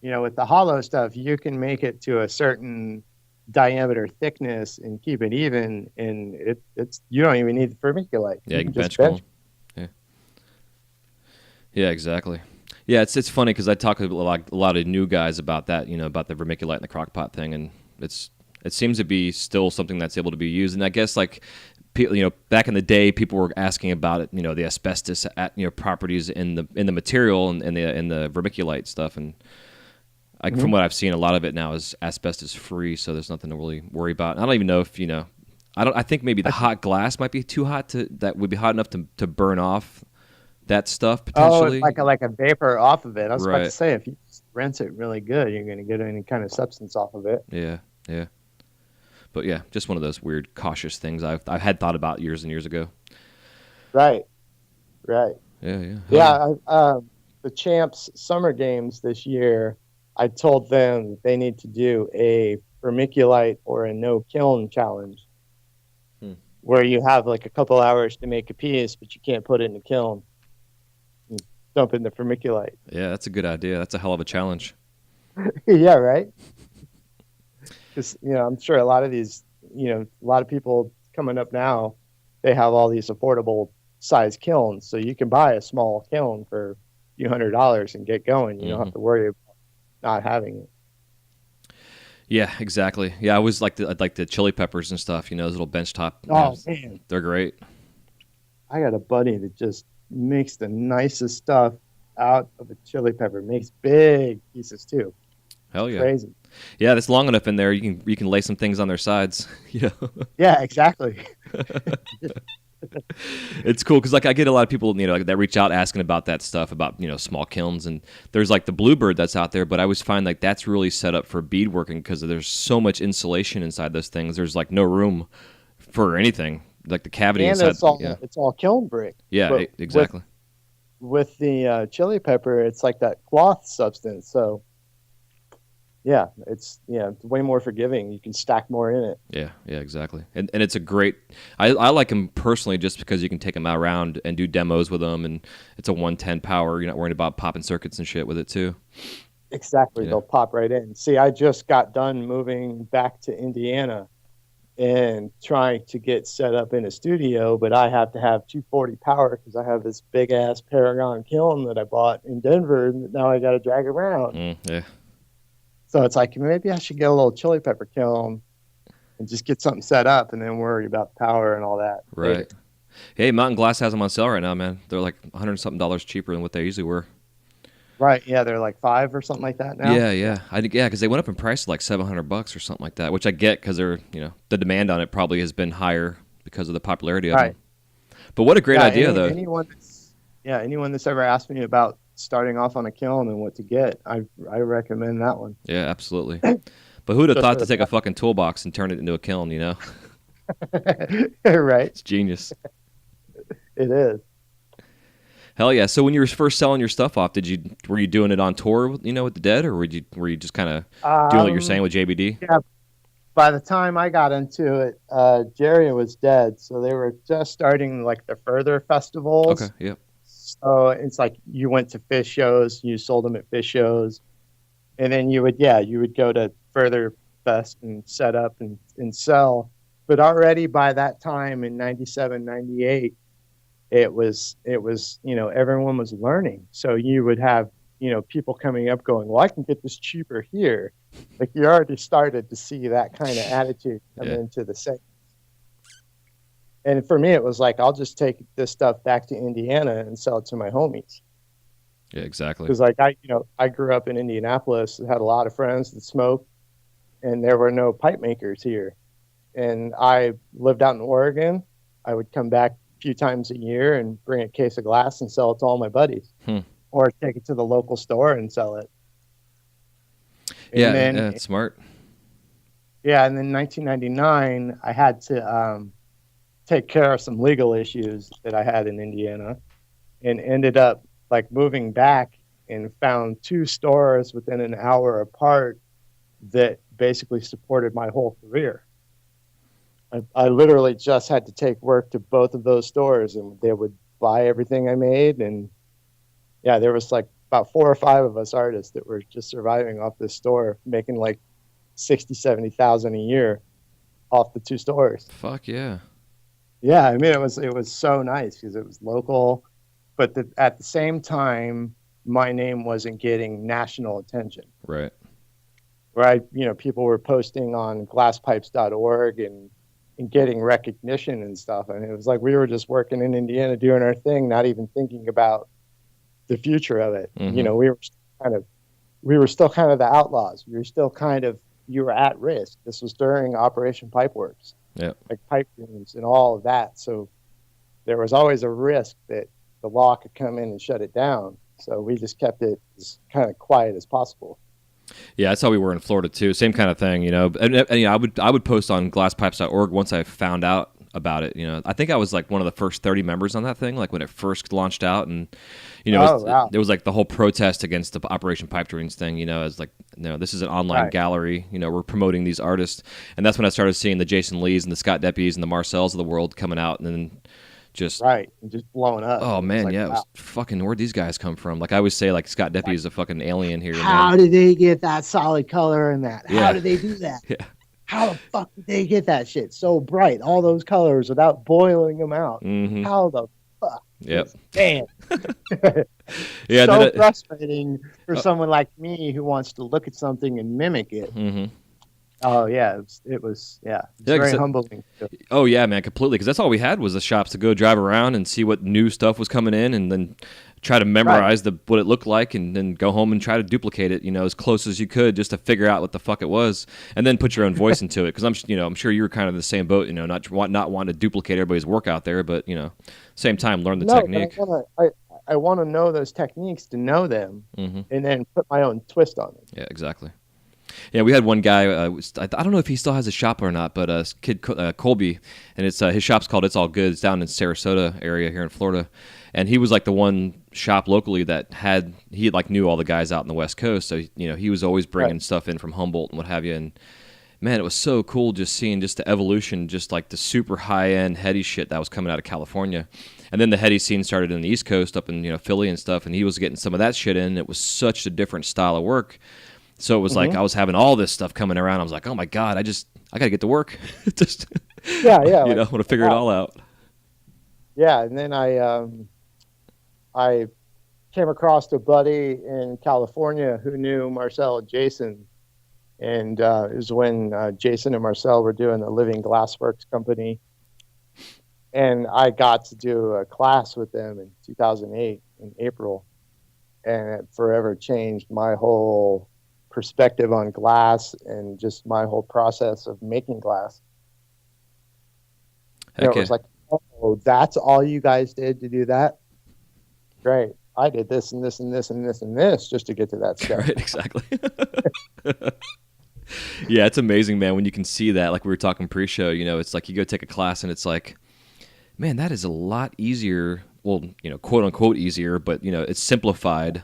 With the hollow stuff, you can make it to a certain diameter thickness and keep it even, and it's you don't even need the vermiculite. Yeah, you can bench just cool. Yeah, exactly. Yeah, it's funny because I talk to a lot of new guys about that, about the vermiculite and the crock pot thing, and it seems to be still something that's able to be used. And I guess like back in the day, people were asking about it, the asbestos properties in the material and in the vermiculite stuff, and from what I've seen, a lot of it now is asbestos free, so there's nothing to really worry about. And I don't even know if I think maybe the hot glass might be too hot that would be hot enough to burn off that stuff potentially. Oh, like a vapor off of it. I was about Right. to say, if you just rinse it really good, you're going to get any kind of substance off of it. Yeah, yeah. But yeah, just one of those weird, cautious things I've had thought about years and years ago. Right. Yeah. Yeah. The Champs Summer Games this year, I told them that they need to do a vermiculite or a no kiln challenge, where you have like a couple hours to make a piece, but you can't put it in the kiln. And dump it in the vermiculite. Yeah, that's a good idea. That's a hell of a challenge. Yeah, right. Because I'm sure a lot of these, a lot of people coming up now, they have all these affordable size kilns, so you can buy a small kiln for a few $100s and get going. You don't have to worry about not having it. Yeah, exactly. Yeah, I always like the chili peppers and stuff. Those little benchtop. Oh man, they're great. I got a buddy that just makes the nicest stuff out of a chili pepper. Makes big pieces too. Hell yeah. Crazy. Yeah, that's long enough in there. You can lay some things on their sides. Yeah, exactly. It's cool because like I get a lot of people like that reach out asking about that stuff about small kilns, and there's like the Bluebird that's out there, but I always find like that's really set up for beadworking because there's so much insulation inside those things. There's like no room for anything, like the cavity And inside. it's all kiln brick. Yeah, But exactly. With the chili pepper, it's like that cloth substance. So yeah, it's way more forgiving. You can stack more in it. Yeah, exactly. And it's a great. I like them personally just because you can take them around and do demos with them, and it's a 110 power. You're not worrying about popping circuits and shit with it too. Exactly. Yeah. They'll pop right in. See, I just got done moving back to Indiana and trying to get set up in a studio, but I have to have 240 power because I have this big ass Paragon kiln that I bought in Denver, and now I got to drag around. Yeah. So it's like, maybe I should get a little chili pepper kiln and just get something set up and then worry about the power and all that. Right. Hey, Mountain Glass has them on sale right now, man. They're like $100 something cheaper than what they usually were. Right. Yeah, they're like 5 or something like that now. Yeah. Because they went up in price to like $700 or something like that, which I get because they're, the demand on it probably has been higher because of the popularity of Right. them. But what a great Yeah. idea, though. Anyone that's ever asked me about starting off on a kiln and what to get, I recommend that one. Yeah, absolutely. But who'd have Just thought for to the take a fucking toolbox and turn it into a kiln? Right. It's genius. It is. Hell yeah! So when you were first selling your stuff off, were you doing it on tour, with the Dead, or were you just kind of doing what you're saying with JBD? Yeah. By the time I got into it, Jerry was dead, so they were just starting like the further festivals. Okay. Yep. So it's like you went to fish shows, you sold them at fish shows, and then you would go to further fest and set up and sell. But already by that time in 97, 98, it was everyone was learning. So you would have people coming up going, well, I can get this cheaper here. Like you already started to see that kind of attitude come into the segment. And for me, it was like, I'll just take this stuff back to Indiana and sell it to my homies. Yeah, exactly. Because like I grew up in Indianapolis, had a lot of friends that smoked, and there were no pipe makers here. And I lived out in Oregon. I would come back a few times a year and bring a case of glass and sell it to all my buddies, or take it to the local store and sell it. And it's smart. Yeah, and then 1999, I had to take care of some legal issues that I had in Indiana, and ended up like moving back and found 2 stores within an hour apart that basically supported my whole career. I literally just had to take work to both of those stores, and they would buy everything I made. And yeah, there was like about 4 or 5 of us artists that were just surviving off this store, making like 60, 70,000 a year off the 2 stores. Fuck yeah. Yeah, I mean, it was so nice because it was local, but at the same time, my name wasn't getting national attention. Right. Right. People were posting on glasspipes.org and getting recognition and stuff. And it was like we were just working in Indiana doing our thing, not even thinking about the future of it. Mm-hmm. We were still kind of the outlaws. You were at risk. This was during Operation Pipeworks. Yeah. Like pipe dreams and all of that. So there was always a risk that the law could come in and shut it down. So we just kept it as kind of quiet as possible. Yeah, that's how we were in Florida too. Same kind of thing, And I would post on glasspipes.org once I found out about it. I think I was like one of the first 30 members on that thing, like when it first launched out, and it was like the whole protest against the Operation Pipe Dreams thing. As like, this is an online gallery. We're promoting these artists, and that's when I started seeing the Jason Lees and the Scott Deppies and the Marcells of the world coming out, and then just blowing up. Oh man, it was fucking, where'd these guys come from? Like I always say, like Scott Deppie is a fucking alien here. How did they get that solid color in that? How did they do that? Yeah. How the fuck did they get that shit so bright, all those colors without boiling them out? Mm-hmm. How the fuck? Yep. Damn. Yeah. So frustrating for someone like me who wants to look at something and mimic it. Mm-hmm. Oh yeah, it was very humbling. Oh yeah, man, completely. Because that's all we had was the shops to go drive around and see what new stuff was coming in, and then try to memorize what it looked like, and then go home and try to duplicate it, as close as you could, just to figure out what the fuck it was, and then put your own voice into it. Because I'm sure you were kind of the same boat, not wanting to duplicate everybody's work out there, but same time learn the technique. I want to know those techniques to know them, mm-hmm. and then put my own twist on them. Yeah, exactly. Yeah, we had one guy. I don't know if he still has a shop or not, but kid Colby, and it's his shop's called It's All Good. It's down in Sarasota area here in Florida, and he was like the one shop locally that he knew all the guys out in the West Coast. So he was always bringing stuff in from Humboldt and what have you. And man, it was so cool just seeing just the evolution, just like the super high end heady shit that was coming out of California. And then the heady scene started in the East Coast, up in Philly and stuff, and he was getting some of that shit in. It was such a different style of work. So it was like I was having all this stuff coming around. I was like, oh my God, I got to get to work. Just yeah. Want to figure it all out. Yeah, and then I came across a buddy in California who knew Marcel and Jason, and it was when Jason and Marcel were doing the Living Glassworks company, and I got to do a class with them in 2008 in April. and it forever changed my whole perspective on glass and just my whole process of making glass. You know, it Okay. was like, oh, that's all you guys did to do that? Great. I did this and this and this and this and this just to get to that step. Right, exactly. Yeah, it's amazing, man, when you can see that. Like we were talking pre-show, you know, it's like you go take a class and it's like, man, that is a lot easier. Well, you know, quote unquote easier, but you know, it's simplified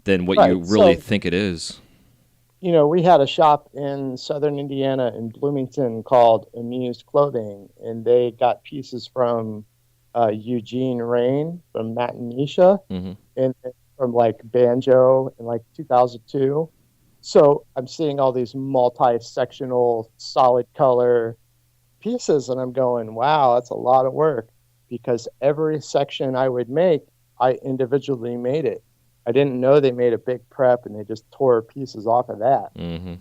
than what you Right. really So, think it is. you know, we had a shop in southern Indiana in Bloomington called Amused Clothing, and they got pieces from Eugene Rain from Matt and Misha, Hmm. and from like Banjo in like 2002. So I'm seeing all these multi-sectional solid color pieces, and I'm going, wow, that's a lot of work, because every section I would make, I individually made it. I didn't know they made a big prep and they just tore pieces off of that. Hmm.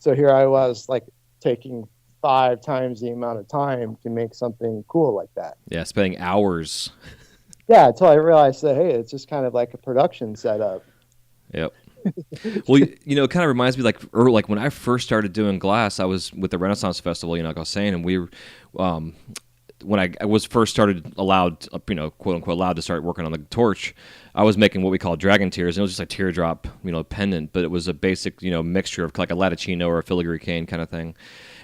So here I was, like, taking 5 times the amount of time to make something cool like that. Yeah, spending hours. Yeah, until I realized that, hey, it's just kind of like a production setup. Yep. Well, you know, it kind of reminds me like when I first started doing glass, I was with the Renaissance Festival, you know, like I was saying, and we were, when I was first started allowed, you know, quote unquote allowed to start working on the torch, I was making what we call dragon tears, and it was just a teardrop, you know, pendant, but it was a basic, you know, mixture of like a latticino or a filigree cane kind of thing.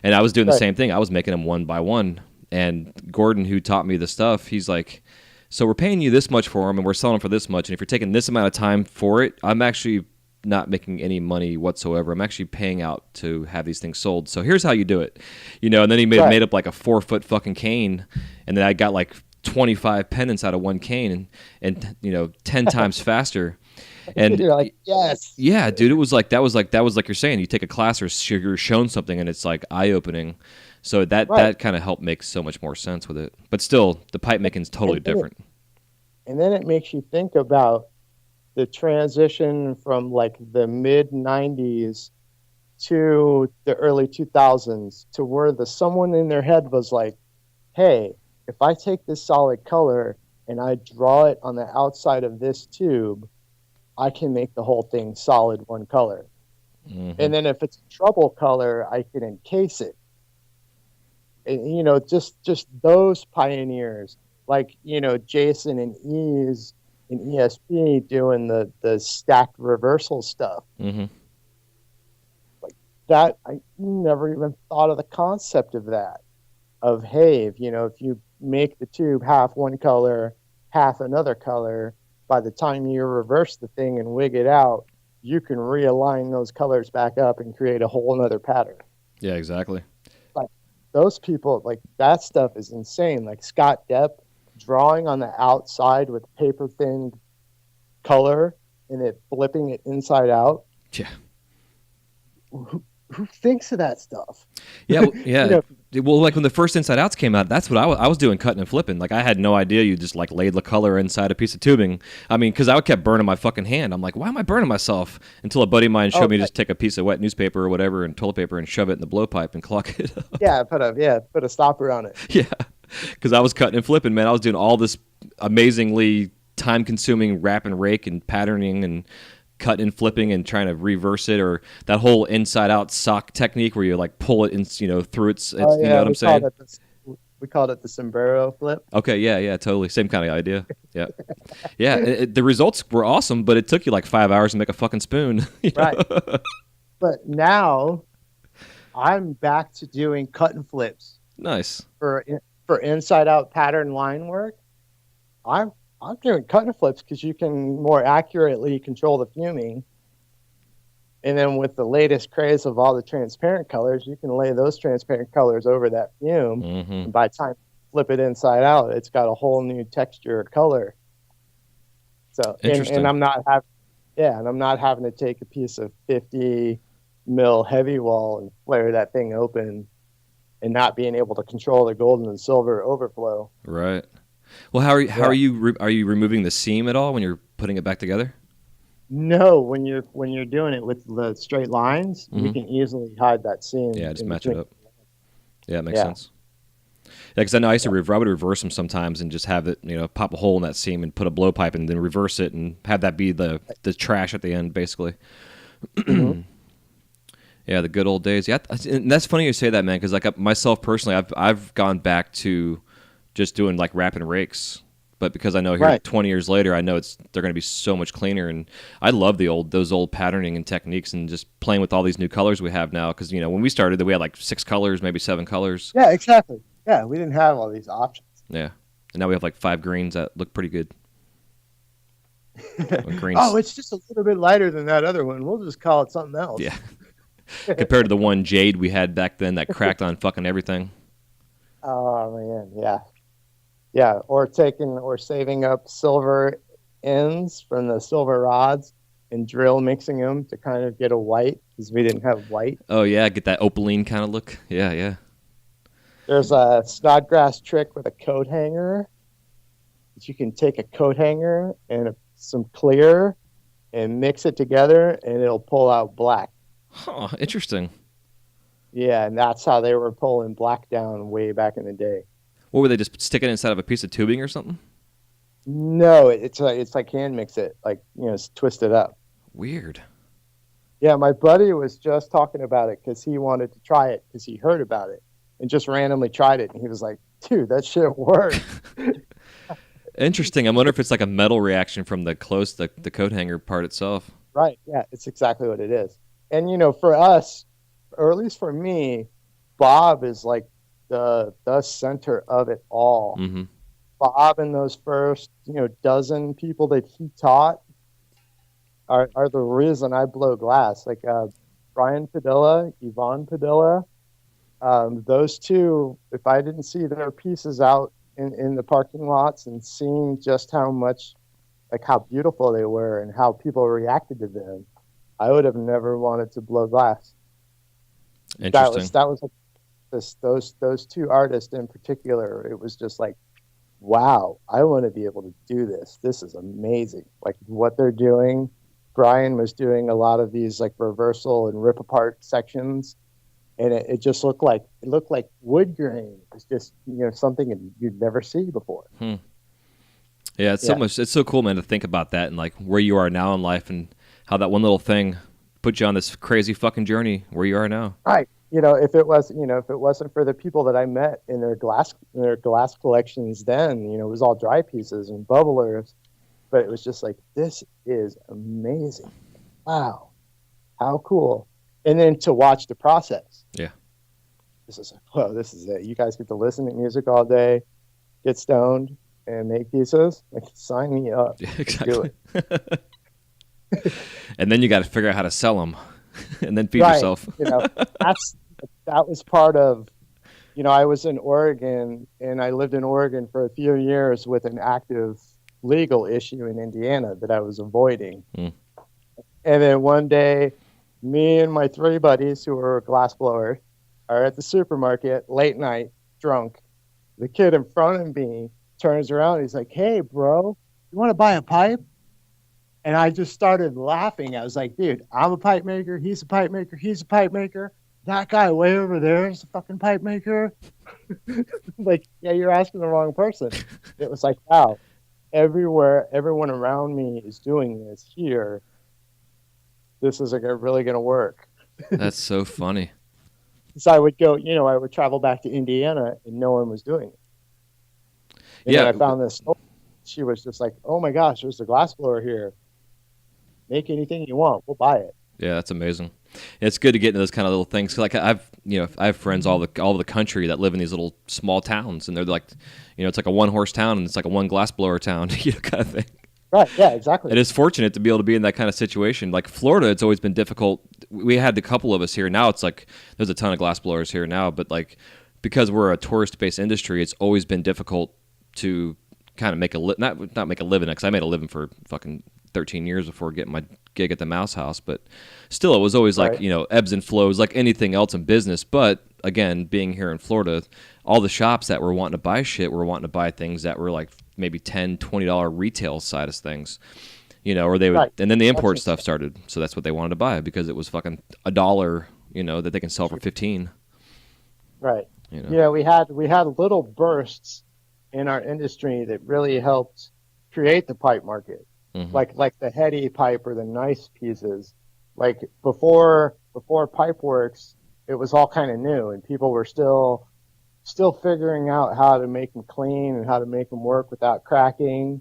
And I was doing the Right. same thing. I was making them one by one. And Gordon, who taught me the stuff, he's like, so we're paying you this much for them, and we're selling them for this much. And if you're taking this amount of time for it, I'm actually not making any money whatsoever. I'm actually paying out to have these things sold. So here's how you do it, you know. And then he made Right. made up like a 4-foot fucking cane, and then I got like 25 pendants out of one cane, and you know, 10 times faster. And You're like, yes. yeah, dude, it was like that was like you're saying. You take a class or you're shown something, and it's like eye opening. So that Right. kind of helped make so much more sense with it. But still, the pipe making is totally And then different. And then it makes you think about the transition from like the mid 90s to the early 2000s, to where someone in their head was like, hey, if I take this solid color and I draw it on the outside of this tube, I can make the whole thing solid one color. Hmm. And then if it's a trouble color, I can encase it. And, you know, just those pioneers, like, you know, Jason and Ease and ESP doing the stacked reversal stuff. Hmm. That, I never even thought of the concept of that. Of, hey, if, you know, if you make the tube half one color, half another color, by the time you reverse the thing and wig it out, you can realign those colors back up and create a whole nother pattern. Yeah, exactly. Like, those people, like, that stuff is insane. Like Scott Depp drawing on the outside with paper thin color and it flipping it inside out. Yeah. Who thinks of that stuff? Yeah, yeah. You know, Well, like when the first Inside Outs came out, that's what I was doing, cutting and flipping. Like I had no idea you just like laid the color inside a piece of tubing. I mean, because I kept burning my fucking hand. I'm like, why am I burning myself? Until a buddy of mine showed me just take a piece of wet newspaper or whatever and toilet paper and shove it in the blowpipe and clock it up. put a stopper on it. Yeah, because I was cutting and flipping, man. I was doing all this amazingly time-consuming wrap and rake and patterning and cutting and flipping and trying to reverse it, or that whole inside-out sock technique where you like pull it in, you know, through its Oh you yeah, know what I'm saying? We called it the sombrero flip. Okay, yeah, totally. Same kind of idea. Yeah. Yeah, the results were awesome, but it took you like 5 hours to make a fucking spoon. You know? Right. But now I'm back to doing cut and flips Nice. for inside out pattern line work. I'm doing cut and flips because you can more accurately control the fuming. And then with the latest craze of all the transparent colors, you can lay those transparent colors over that fume. Hmm. And by the time you flip it inside out, it's got a whole new texture or color. So Interesting. and I'm not having to take a piece of 50 mil heavy wall and flare that thing open and not being able to control the gold and silver overflow. Right. Well, how are you removing the seam at all when you're putting it back together? No, when you're doing it with the straight lines, you Mhm. can easily hide that seam. Yeah, just in match it between. up. Yeah, it makes Yeah. sense. Because I know I used to I would reverse them sometimes and just have it, pop a hole in that seam and put a blowpipe and then reverse it and have that be the trash at the end, basically. Mm-hmm. Yeah, the good old days. Yeah, and that's funny you say that, man. Because like myself personally, I've gone back to just doing like wrap and rakes. But because I know here 20 years later, I know they're going to be so much cleaner, and I love those old patterning and techniques, and just playing with all these new colors we have now. Because when we started, we had like 6 colors, maybe 7 colors. Yeah, exactly. Yeah, we didn't have all these options. Yeah, and now we have like 5 greens that look pretty good. Greens. Oh, it's just a little bit lighter than that other one. We'll just call it something else. Yeah. Compared to the one jade we had back then that cracked on fucking everything. Oh man, yeah. Yeah, or saving up silver ends from the silver rods and drill mixing them to kind of get a white, because we didn't have white. Oh yeah, get that opaline kind of look. Yeah. There's a Snodgrass trick with a coat hanger. You can take a coat hanger and some clear and mix it together, and it'll pull out black. Huh, interesting. Yeah, and that's how they were pulling black down way back in the day. What were they, just sticking it inside of a piece of tubing or something? No, it's like hand mix it, like twist it up. Weird. Yeah, my buddy was just talking about it because he wanted to try it because he heard about it and just randomly tried it, and he was like, "Dude, that shit works." Interesting. I wonder if it's like a metal reaction from the coat hanger part itself. Right. Yeah, it's exactly what it is. And for us, or at least for me, Bob is like the center of it all. Mm-hmm. Bob and those first dozen people that he taught are the reason I blow glass. Like Brian Padilla, Yvonne Padilla, those two. If I didn't see their pieces out in the parking lots and seeing just how beautiful they were and how people reacted to them, I would have never wanted to blow glass. Interesting. That was those two artists in particular. It was just like, wow, I want to be able to do this. This is amazing. Like what they're doing. Brian was doing a lot of these like reversal and rip apart sections, and it just looked like wood grain. It's just something you'd never see before. Yeah, it's so cool, man, to think about that and like where you are now in life and how that one little thing put you on this crazy fucking journey where you are now. Right. If it wasn't for the people that I met in their glass collections, then it was all dry pieces and bubblers, but it was just like, this is amazing. Wow, how cool! And then to watch the process. Yeah. This is it. You guys get to listen to music all day, get stoned, and make pieces. Like, sign me up. Yeah, exactly. Do it. And then you got to figure out how to sell them, and then feed yourself. That was part of. I was in Oregon, and I lived in Oregon for a few years with an active legal issue in Indiana that I was avoiding. And then one day, me and my 3 buddies who were glassblowers are at the supermarket late night, drunk. The kid in front of me turns around. He's like, "Hey, bro, you want to buy a pipe?" And I just started laughing. I was like, "Dude, I'm a pipe maker. He's a pipe maker. He's a pipe maker. That guy way over there is a fucking pipe maker." Like, yeah, you're asking the wrong person. It was like, wow, everywhere, everyone around me is doing this here. This is really going to work. That's so funny. So I would go, I would travel back to Indiana and no one was doing it. And then I found this. She was just like, "Oh my gosh, there's a glassblower here. Make anything you want. We'll buy it." Yeah, that's amazing. It's good to get into those kind of little things. Like I have friends all over the country that live in these little small towns, and they're like, it's like a 1-horse town, and it's like a 1 glassblower town, kind of thing. Right. Yeah. Exactly. It is fortunate to be able to be in that kind of situation. Like Florida, it's always been difficult. We had a couple of us here. Now it's like there's a ton of glassblowers here now, but like because we're a tourist-based industry, it's always been difficult to kind of make not make a living, because I made a living for fucking 13 years before getting my gig at the Mouse House, but still it was always like, ebbs and flows like anything else in business. But again, being here in Florida, all the shops that were wanting to buy shit were wanting to buy things that were like maybe $10, $20 retail side of things, or they would, and then the import stuff started. So that's what they wanted to buy because it was fucking $1, that they can sell for 15. Right. You know. Yeah, we had little bursts in our industry that really helped create the pipe market, Hmm. like the heady pipe or the nice pieces. Like before Pipeworks, it was all kind of new, and people were still figuring out how to make them clean and how to make them work without cracking.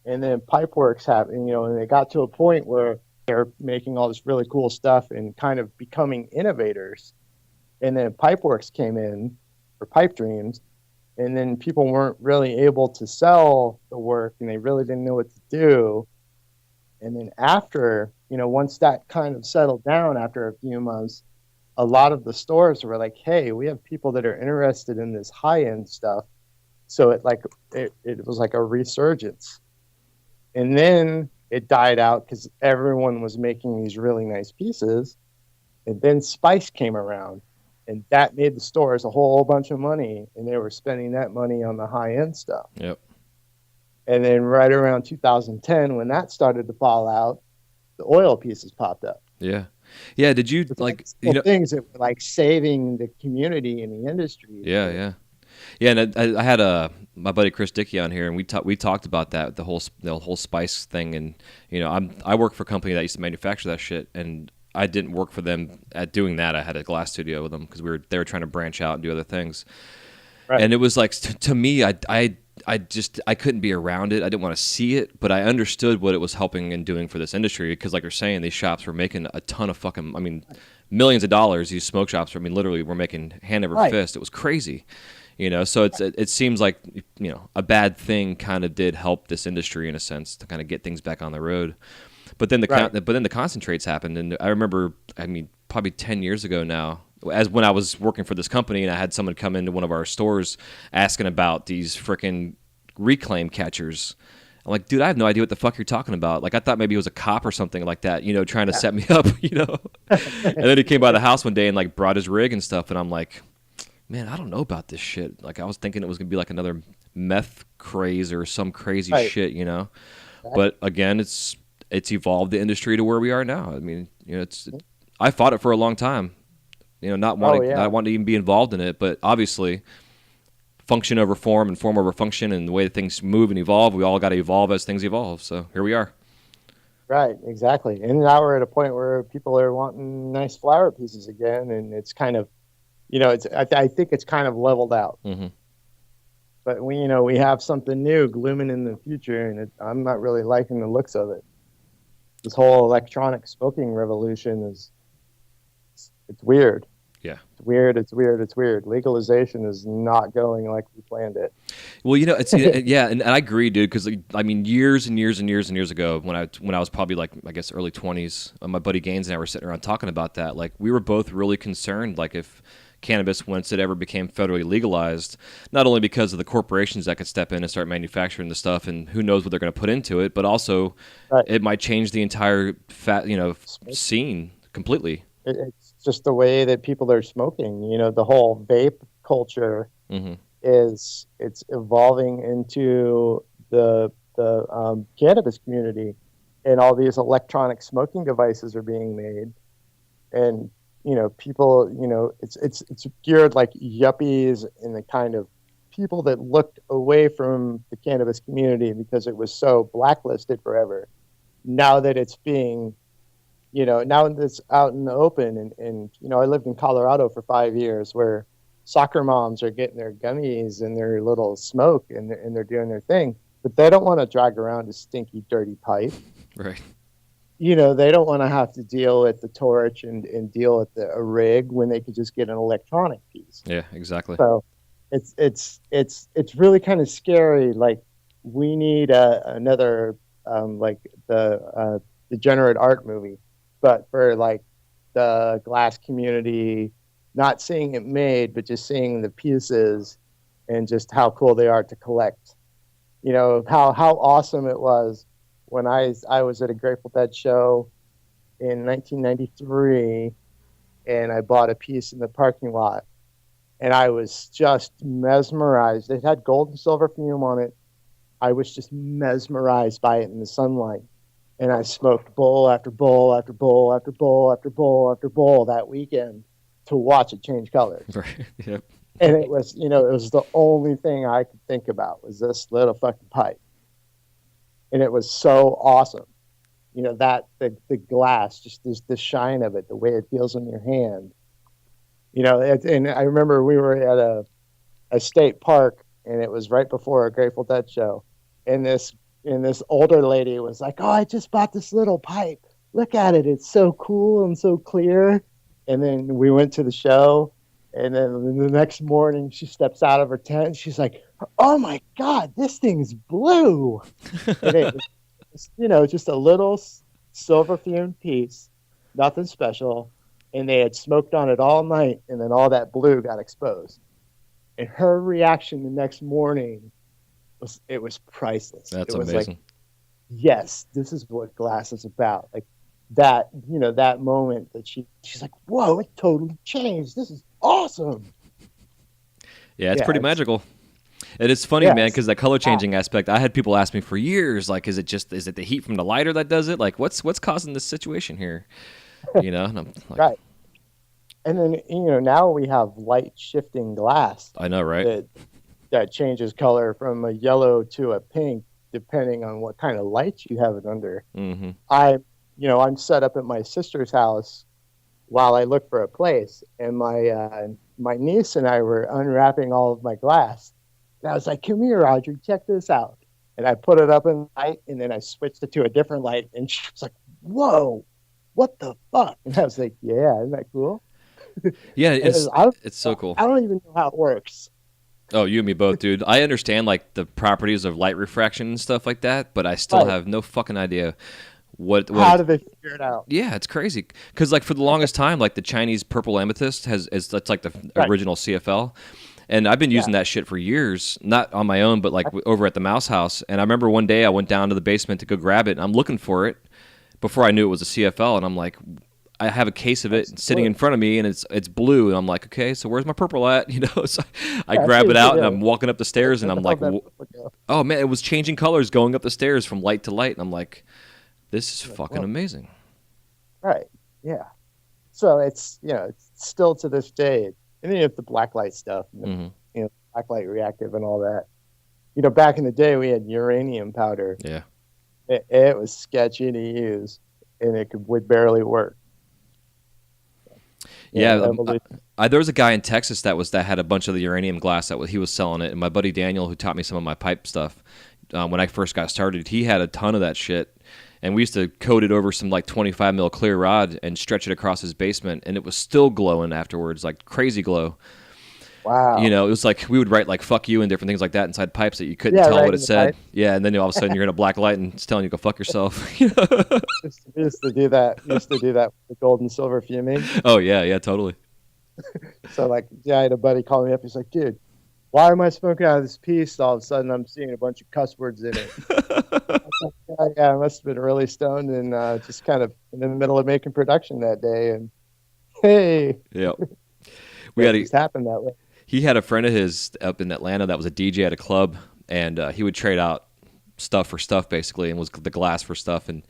And then Pipeworks happened, and they got to a point where they're making all this really cool stuff and kind of becoming innovators. And then Pipeworks came in, or Pipe Dreams, and then people weren't really able to sell the work, and they really didn't know what to do. And then after, once that kind of settled down after a few months, a lot of the stores were like, "Hey, we have people that are interested in this high end stuff." So it was like a resurgence. And then it died out because everyone was making these really nice pieces. And then Spice came around, and that made the stores a whole bunch of money, and they were spending that money on the high end stuff. Yep. And then right around 2010, when that started to fall out, the oil pieces popped up. Yeah. Yeah. Did you It's like, things that were like saving the community and the industry. yeah, yeah. Yeah, and I had my buddy Chris Dickey on here, and we talked about that, the whole spice thing, and I work for a company that used to manufacture that shit, and I didn't work for them at doing that. I had a glass studio with them because they were trying to branch out and do other things, Right. and it was like to me, I couldn't be around it. I didn't want to see it, but I understood what it was helping and doing for this industry because, like you're saying, these shops were making a ton of fucking, I mean, millions of dollars. These smoke shops, I mean, literally, were making hand over Right. fist. It was crazy. So it seems like a bad thing kind of did help this industry in a sense to kind of get things back on the road. But then the concentrates happened, and I remember, I mean, probably 10 years ago now, as when I was working for this company, and I had someone come into one of our stores asking about these freaking reclaim catchers. I'm like, dude, I have no idea what the fuck you're talking about. Like, I thought maybe it was a cop or something like that, trying to set me up, And then he came by the house one day and like brought his rig and stuff, and I'm like, man, I don't know about this shit. Like, I was thinking it was gonna be like another meth craze or some crazy Right. shit, But again, it's evolved the industry to where we are now. I mean, I fought it for a long time, not wanting yeah. not wanting to even be involved in it, but obviously, function over form and form over function, and the way that things move and evolve, we all got to evolve as things evolve. So here we are. Right, exactly. And now we're at a point where people are wanting nice flower pieces again, and it's kind of, I think it's kind of leveled out. Hmm. But we have something new glooming in the future, and I'm not really liking the looks of it. This whole electronic smoking revolution it's weird. Yeah. It's weird. It's weird. It's weird. Legalization is not going like we planned it. Well, it's yeah, and I agree, dude. Because I mean, years and years and years and years ago, when I was probably like, I guess, early 20s, my buddy Gaines and I were sitting around talking about that. Like, we were both really concerned, like if cannabis, once it ever became federally legalized, not only because of the corporations that could step in and start manufacturing the stuff, and who knows what they're going to put into it, but also Right. it might change the entire scene completely. It's just the way that people are smoking. The whole vape culture Hmm. it's evolving into the cannabis community, and all these electronic smoking devices are being made, and people, it's geared like yuppies and the kind of people that looked away from the cannabis community because it was so blacklisted forever. Now that it's being now it's out in the open, and I lived in Colorado for 5 years, where soccer moms are getting their gummies and their little smoke, and they're doing their thing, but they don't want to drag around a stinky, dirty pipe. Right. They don't want to have to deal with the torch and deal with a rig when they could just get an electronic piece. Yeah. Exactly. So it's really kind of scary. Like, we need another like the degenerate art movie, but for like the glass community, not seeing it made, but just seeing the pieces and just how cool they are to collect. How awesome it was when I was at a Grateful Dead show in 1993, and I bought a piece in the parking lot, and I was just mesmerized. It had gold and silver fume on it. I was just mesmerized by it in the sunlight. And I smoked bowl after bowl after bowl after bowl after bowl after bowl that weekend. to watch it change colors. Right. Yep. And it was, it was the only thing I could think about was this little fucking pipe. And it was so awesome. That the glass, just the shine of it, the way it feels in your hand. And I remember we were at a state park, and it was right before a Grateful Dead show. And this older lady was like, "Oh, I just bought this little pipe. Look at it. It's so cool and so clear." And then we went to the show. And then the next morning, she steps out of her tent. And she's like, "Oh my God, this thing's blue!" And it was, just a little silver fumed piece, nothing special. And they had smoked on it all night, and then all that blue got exposed. And her reaction the next morning was priceless. That's it was amazing. Like, yes, this is what glass is about. Like that, that moment that she's like, "Whoa, it totally changed. This is awesome." Yeah, it's pretty magical. And it's funny, man, because that color changing aspect, I had people ask me for years, like, is it the heat from the lighter that does it? Like, what's causing this situation here? And I'm like, right. And then, now we have light shifting glass. I know, right? That changes color from a yellow to a pink, depending on what kind of light you have it under. Mm-hmm. I'm set up at my sister's house while I look for a place, and my niece and I were unwrapping all of my glass. And I was like, "Come here, Audrey, check this out." And I put it up in the light, and then I switched it to a different light, and she was like, "Whoa, what the fuck?" And I was like, "Yeah, isn't that cool?" Yeah, it's so cool. I don't even know how it works. Oh, you and me both, dude. I understand like the properties of light refraction and stuff like that, but I still have no fucking idea how do they figure it out? Yeah, it's crazy. Because like for the longest time, like the Chinese purple amethyst that's like the original CFL. And I've been using that shit for years, not on my own, but like over at the Mouse House. And I remember one day I went down to the basement to go grab it, and I'm looking for it before I knew it was a CFL. And I'm like, I have a case of it sitting in front of me, and it's blue. And I'm like, okay, so where's my purple at? So I grab it out, and I'm walking up the stairs, and I'm like, oh man, it was changing colors going up the stairs from light to light. And I'm like, this is fucking amazing. Right. Yeah. So it's still to this day. And then you have the blacklight stuff, blacklight reactive and all that. Back in the day, we had uranium powder. Yeah. It was sketchy to use, and would barely work. Yeah, there was a guy in Texas that had a bunch of the uranium glass he was selling it, and my buddy Daniel, who taught me some of my pipe stuff, when I first got started, he had a ton of that shit. And we used to coat it over some like 25 mil clear rod and stretch it across his basement, and it was still glowing afterwards, like crazy glow. Wow. It was like we would write like "fuck you" and different things like that inside pipes that you couldn't tell what it said. Yeah, and then all of a sudden you're in a black light and it's telling you to go fuck yourself. We used to do that. With the gold and silver fuming. Oh yeah, totally. So like, I had a buddy call me up. He's like, "Dude, why am I smoking out of this piece? All of a sudden I'm seeing a bunch of cuss words in it." I must have been really stoned and just kind of in the middle of making production that day. And hey, yeah, it happened that way. He had a friend of his up in Atlanta that was a DJ at a club, and he would trade out stuff for stuff basically, and was the glass for stuff. And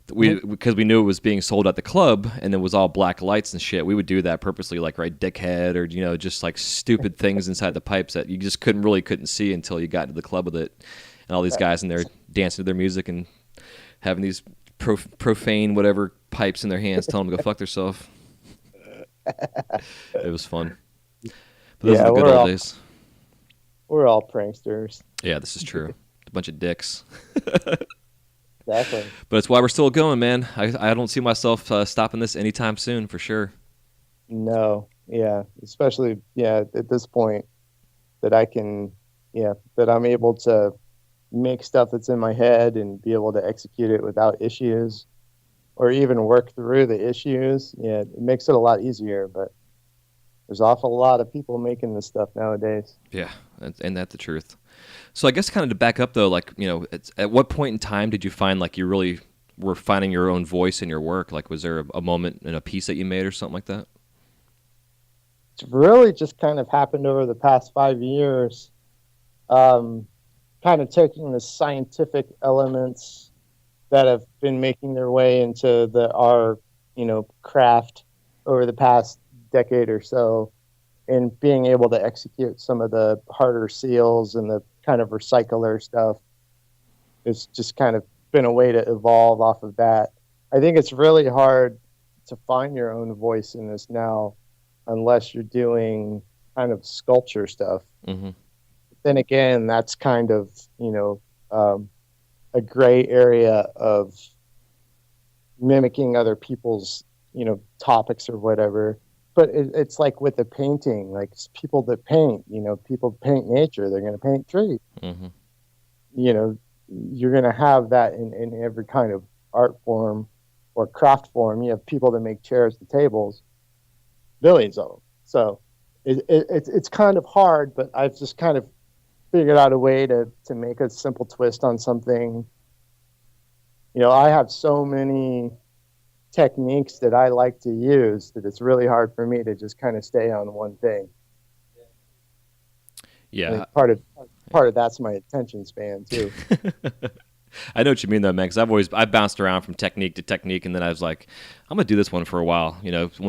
because we knew it was being sold at the club, and it was all black lights and shit, we would do that purposely, like write "dickhead" or just like stupid things inside the pipes that you just couldn't see until you got into the club with it. And all these guys in there dancing to their music and having these profane whatever pipes in their hands, telling them to go fuck themselves. It was fun. But those are the good old days. We're all pranksters. Yeah, this is true. A bunch of dicks. Exactly. But it's why we're still going, man. I don't see myself stopping this anytime soon, for sure. No. Yeah. Especially, at this point that that I'm able to make stuff that's in my head and be able to execute it without issues or even work through the issues. Yeah, it makes it a lot easier, but there's an awful lot of people making this stuff nowadays. Yeah, and that's the truth. So I guess kind of to back up though, like, at what point in time did you find like you really were finding your own voice in your work? Like, was there a moment in a piece that you made or something like that? It's really just kind of happened over the past 5 years. Kind of taking the scientific elements that have been making their way into our craft over the past decade or so, and being able to execute some of the harder seals and the kind of recycler stuff. It's just kind of been a way to evolve off of that. I think it's really hard to find your own voice in this now, unless you're doing kind of sculpture stuff. Mm-hmm. Then again, that's kind of, a gray area of mimicking other people's, topics or whatever. But it's like with the painting, like people that paint, people paint nature, they're going to paint trees. Mm-hmm. You're going to have that in every kind of art form or craft form. You have people that make chairs and tables, billions of them. So it's kind of hard, but I've just kind of figured out a way to make a simple twist on something. I have so many techniques that I like to use that it's really hard for me to just kind of stay on one thing. Yeah. Part of that's my attention span too. I know what you mean though, man. Because I bounced around from technique to technique, and then I was like, I'm gonna do this one for a while.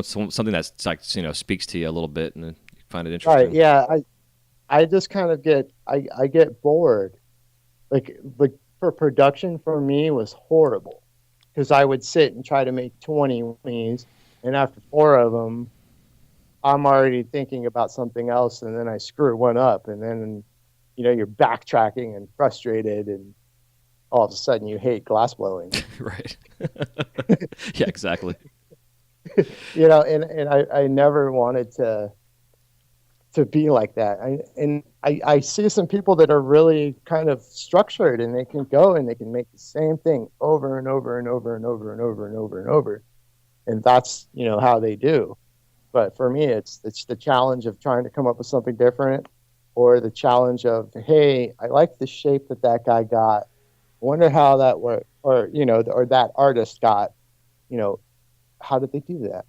Something that's like speaks to you a little bit, and then you find it interesting. Right? Yeah. I just kind of I get bored. Like for production for me was horrible, because I would sit and try to make 20 wings, and after 4 of them, I'm already thinking about something else, and then I screw one up, and then you're backtracking and frustrated, and all of a sudden you hate glass blowing. Right. Yeah, exactly. And I never wanted to be like that. I see some people that are really kind of structured, and they can go and they can make the same thing over and over and over and over and over and over and over, and that's how they do. But for me, it's the challenge of trying to come up with something different, or the challenge of, hey, I like the shape that guy got. Wonder how that worked, or that artist got. How did they do that?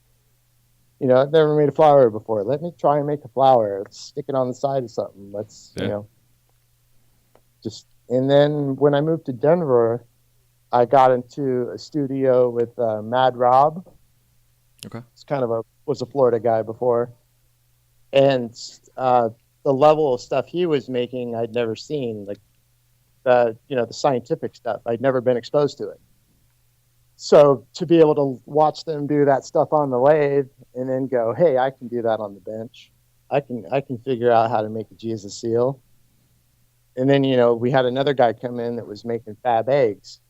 I've never made a flower before. Let me try and make a flower. Let's stick it on the side of something. Let's just. And then when I moved to Denver, I got into a studio with Mad Rob. Okay. It's was a Florida guy before, and the level of stuff he was making I'd never seen, like the scientific stuff. I'd never been exposed to it. So to be able to watch them do that stuff on the lathe and then go, hey, I can do that on the bench. I can figure out how to make a Jesus seal. And then we had another guy come in that was making fab eggs,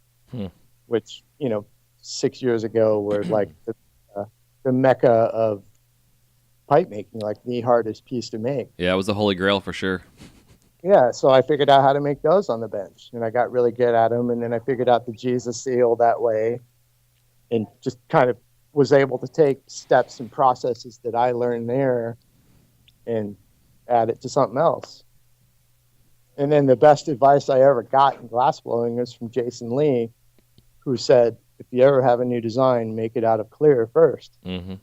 which 6 years ago were like the mecca of pipe making, like the hardest piece to make. Yeah, it was the holy grail for sure. Yeah, so I figured out how to make those on the bench, and I got really good at them. And then I figured out the Jesus seal that way, and just kind of was able to take steps and processes that I learned there and add it to something else. And then the best advice I ever got in glassblowing was from Jason Lee, who said, if you ever have a new design, make it out of clear first. Mm-hmm.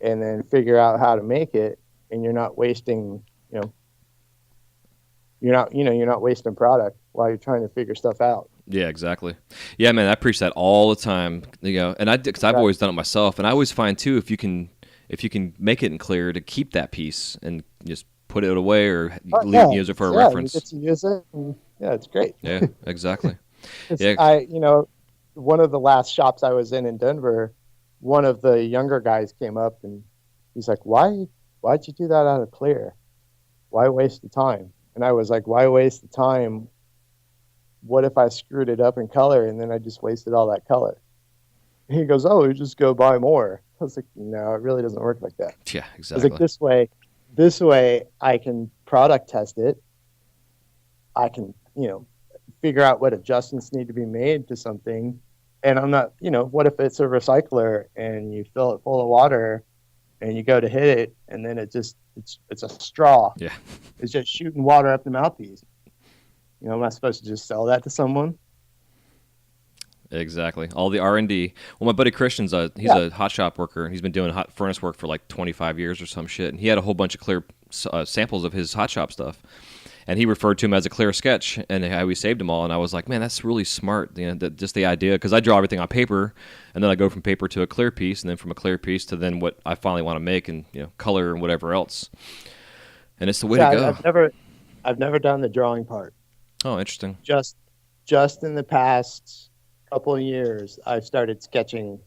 And then figure out how to make it, and you're not wasting, you're not wasting product while you're trying to figure stuff out. Yeah, exactly. Yeah, man, I preach that all the time. And because I've always done it myself, and I always find too, if you can make it in clear, to keep that piece and just put it away or use it for a reference. You get to use it. And, it's great. Yeah, exactly. One of the last shops I was in Denver, one of the younger guys came up and he's like, why'd you do that out of clear? Why waste the time? And I was like, why waste the time? What if I screwed it up in color and then I just wasted all that color? And he goes, oh, you just go buy more. I was like, no, it really doesn't work like that. Yeah, exactly. I was like, this way I can product test it. I can, figure out what adjustments need to be made to something. And I'm not, what if it's a recycler and you fill it full of water and you go to hit it and then it's a straw. Yeah. It's just shooting water up the mouthpiece. Am I supposed to just sell that to someone? Exactly. All the R&D. Well, my buddy Christian's he's a hot shop worker, and he's been doing hot furnace work for like 25 years or some shit. And he had a whole bunch of clear samples of his hot shop stuff. and he referred to them as a clear sketch, and how we saved them all. And I was like, man, that's really smart. Just the idea, because I draw everything on paper, and then I go from paper to a clear piece, and then from a clear piece to then what I finally want to make, and color and whatever else. And it's the way to go. I've never done the drawing part. Oh, interesting. Just in the past couple of years, I've started sketching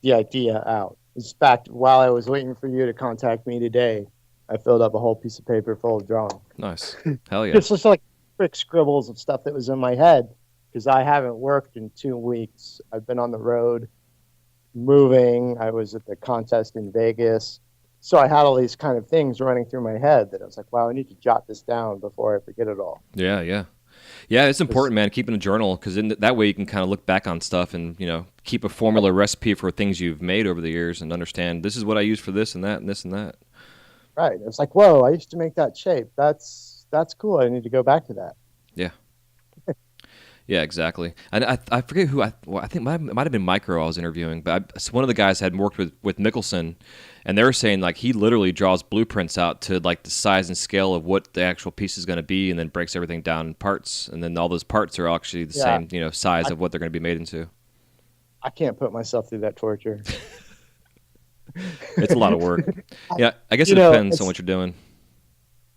the idea out. In fact, while I was waiting for you to contact me today, I filled up a whole piece of paper full of drawing. Nice. Hell yeah. Just like quick scribbles of stuff that was in my head, because I haven't worked in 2 weeks. I've been on the road, moving. I was at the contest in Vegas. So I had all these kind of things running through my head that I was like, wow, I need to jot this down before I forget it all. Yeah, yeah. Yeah, it's important, man, keeping a journal, because that way you can kind of look back on stuff and, keep a formula recipe for things you've made over the years and understand this is what I use for this and that and this and that. Right. It's like, whoa, I used to make that shape. That's cool. I need to go back to that. Yeah. Yeah, exactly. And I forget who I think might have been Micro I was interviewing, but one of the guys had worked with Mickelson, and they were saying like he literally draws blueprints out to like the size and scale of what the actual piece is going to be, and then breaks everything down in parts, and then all those parts are actually the same size of what they're going to be made into. I can't put myself through that torture. It's a lot of work. Yeah, I guess it depends on what you're doing.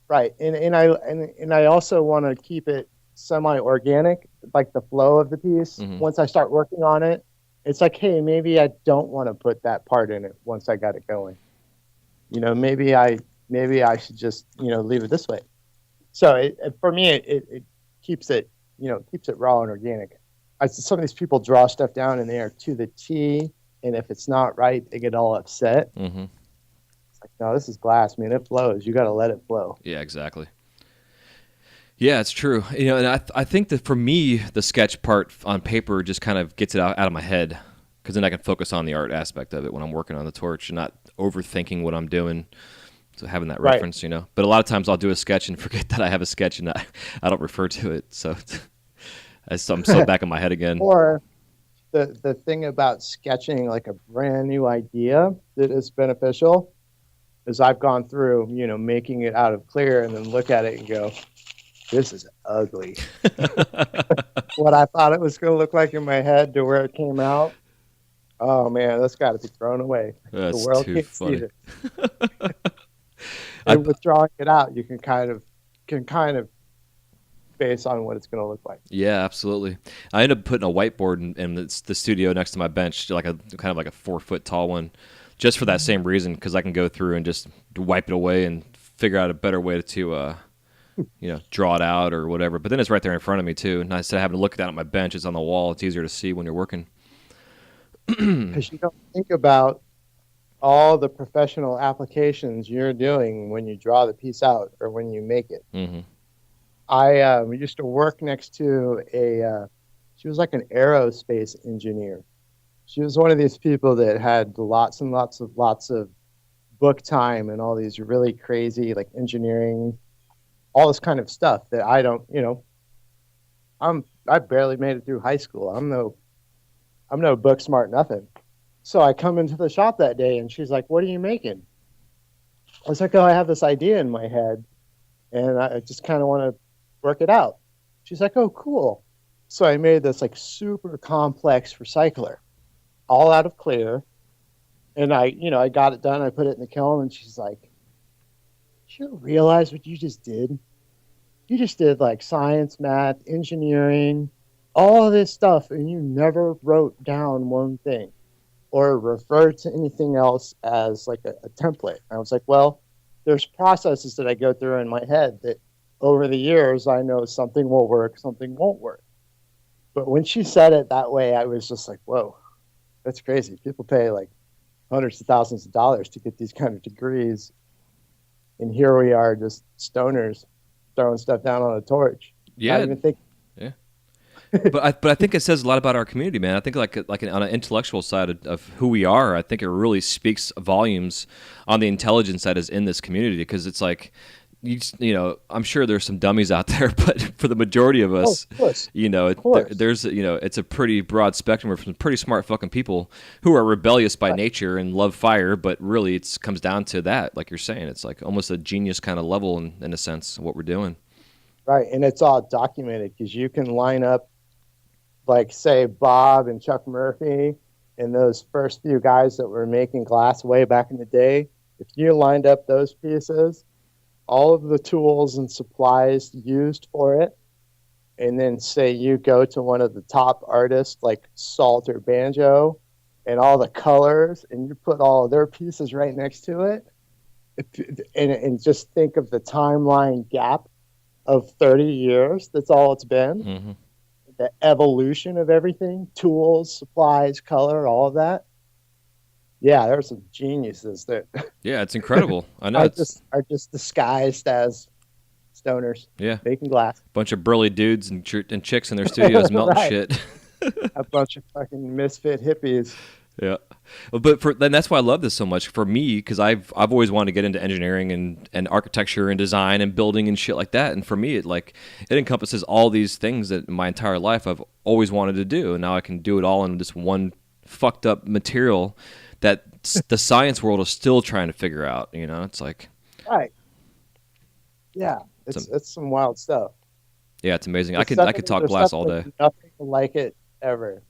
Right, and I also want to keep it semi-organic, like the flow of the piece. Mm-hmm. Once I start working on it, it's like, hey, maybe I don't want to put that part in it once I got it going. Maybe I should just leave it this way. So for me, it keeps it keeps it raw and organic. Some of these people draw stuff down and they are to the T, and if it's not right, they get all upset. Mm-hmm. It's like, no, this is glass, man. It flows. You got to let it flow. Yeah, exactly. Yeah, it's true. And I think that for me, the sketch part on paper just kind of gets it out of my head, because then I can focus on the art aspect of it when I'm working on the torch and not overthinking what I'm doing. So having that reference, But a lot of times I'll do a sketch and forget that I have a sketch and I don't refer to it. So I'm so back in my head again. Or the thing about sketching like a brand new idea that is beneficial is I've gone through, making it out of clear and then look at it and go, this is ugly. What I thought it was going to look like in my head to where it came out. Oh man, that's got to be thrown away. That's the world too can't funny. see it. And with drawing it out, you can kind of base on what it's going to look like. Yeah, absolutely. I ended up putting a whiteboard in the studio next to my bench, like a kind of like a 4-foot tall one, just for that same reason, because I can go through and just wipe it away and figure out a better way to draw it out or whatever. But then it's right there in front of me too. And instead of having to look down at my bench, it's on the wall. It's easier to see when you're working. Because you don't think about all the professional applications you're doing when you draw the piece out or when you make it. Mm-hmm. I used to work next to she was like an aerospace engineer. She was one of these people that had lots and lots of book time and all these really crazy like engineering, all this kind of stuff that I don't, I barely made it through high school. I'm no book smart, nothing. So I come into the shop that day and she's like, what are you making? I was like, oh, I have this idea in my head and I just kind of want to work it out. She's like, oh, cool. So I made this like super complex recycler, all out of clear. And I got it done. I put it in the kiln and she's like, you realize what you just did? You just did like science, math, engineering, all this stuff, and you never wrote down one thing or referred to anything else as like a template. I was like, well, there's processes that I go through in my head that over the years I know something will work, something won't work. But when she said it that way, I was just like, whoa, that's crazy. People pay like hundreds of thousands of dollars to get these kind of degrees. And here we are, just stoners throwing stuff down on a torch. Yeah. Not even think. Yeah. but I think it says a lot about our community, man. I think like on an intellectual side of who we are, I think it really speaks volumes on the intelligence that is in this community, because it's like, I'm sure there's some dummies out there, but for the majority of us, there's it's a pretty broad spectrum of some pretty smart fucking people who are rebellious by nature and love fire, but really it comes down to that, like you're saying, it's like almost a genius kind of level in a sense of what we're doing. Right, and it's all documented because you can line up, like, say, Bob and Chuck Murphy and those first few guys that were making glass way back in the day. If you lined up those pieces, all of the tools and supplies used for it, and then say you go to one of the top artists like Salt or Banjo, and all the colors, and you put all of their pieces right next to it, and just think of the timeline gap of 30 years. That's all it's been. Mm-hmm. The evolution of everything, tools, supplies, color, all of that. Yeah, there's some geniuses that Yeah, it's incredible. I know. are just disguised as stoners Yeah, making glass. bunch of burly dudes and chicks in their studios melting Right. shit. A bunch of fucking misfit hippies. Yeah, but then that's why I love this so much for me, because I've always wanted to get into engineering and architecture and design and building and shit like that. And for me, it encompasses all these things that my entire life I've always wanted to do, and now I can do it all in this one fucked up material that the science world is still trying to figure out. You know, it's like, Right. Yeah, it's some wild stuff. yeah, it's amazing. There's I could talk there's glass all something- day. Nothing like it ever.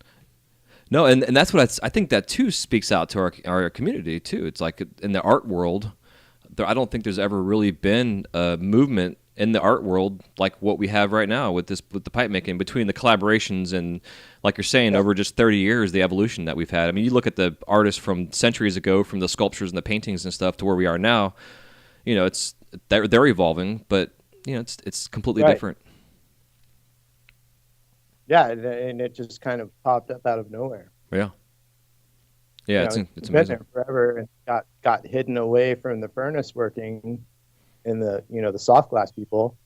No, and that's what I think that too speaks out to our community too. It's like in the art world, I don't think there's ever really been a movement in the art world like what we have right now with the pipe making, between the collaborations and, like you're saying, over just 30 years, the evolution that we've had. I mean, you look at the artists from centuries ago, from the sculptures and the paintings and stuff, to where we are now. You know, they're evolving, but you know, it's completely Right. different. Yeah, and it just kind of popped up out of nowhere. Yeah, yeah, You know, it's been amazing. there forever and got hidden away from the furnace working in the soft glass people.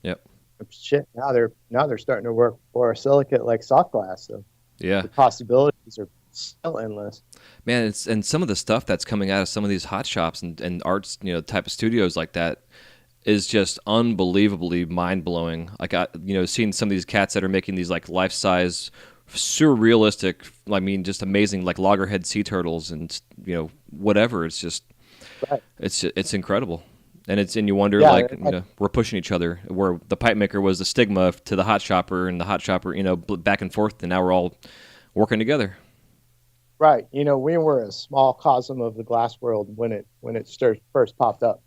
Yep. Shit, now they're starting to work for silicate like soft glass. So Yeah. the possibilities are still endless. Man, and some of the stuff that's coming out of some of these hot shops and arts, you know, type of studios like that is just unbelievably mind blowing. Like seeing some of these cats that are making these like life size, surrealistic, I mean, just amazing like loggerhead sea turtles and whatever. It's just, Right. it's incredible. And you wonder, Yeah, like, we're pushing each other, where the pipe maker was the stigma to the hot shopper, and the hot shopper, back and forth, and now we're all working together. Right. We were a small cosm of the glass world when it first popped up,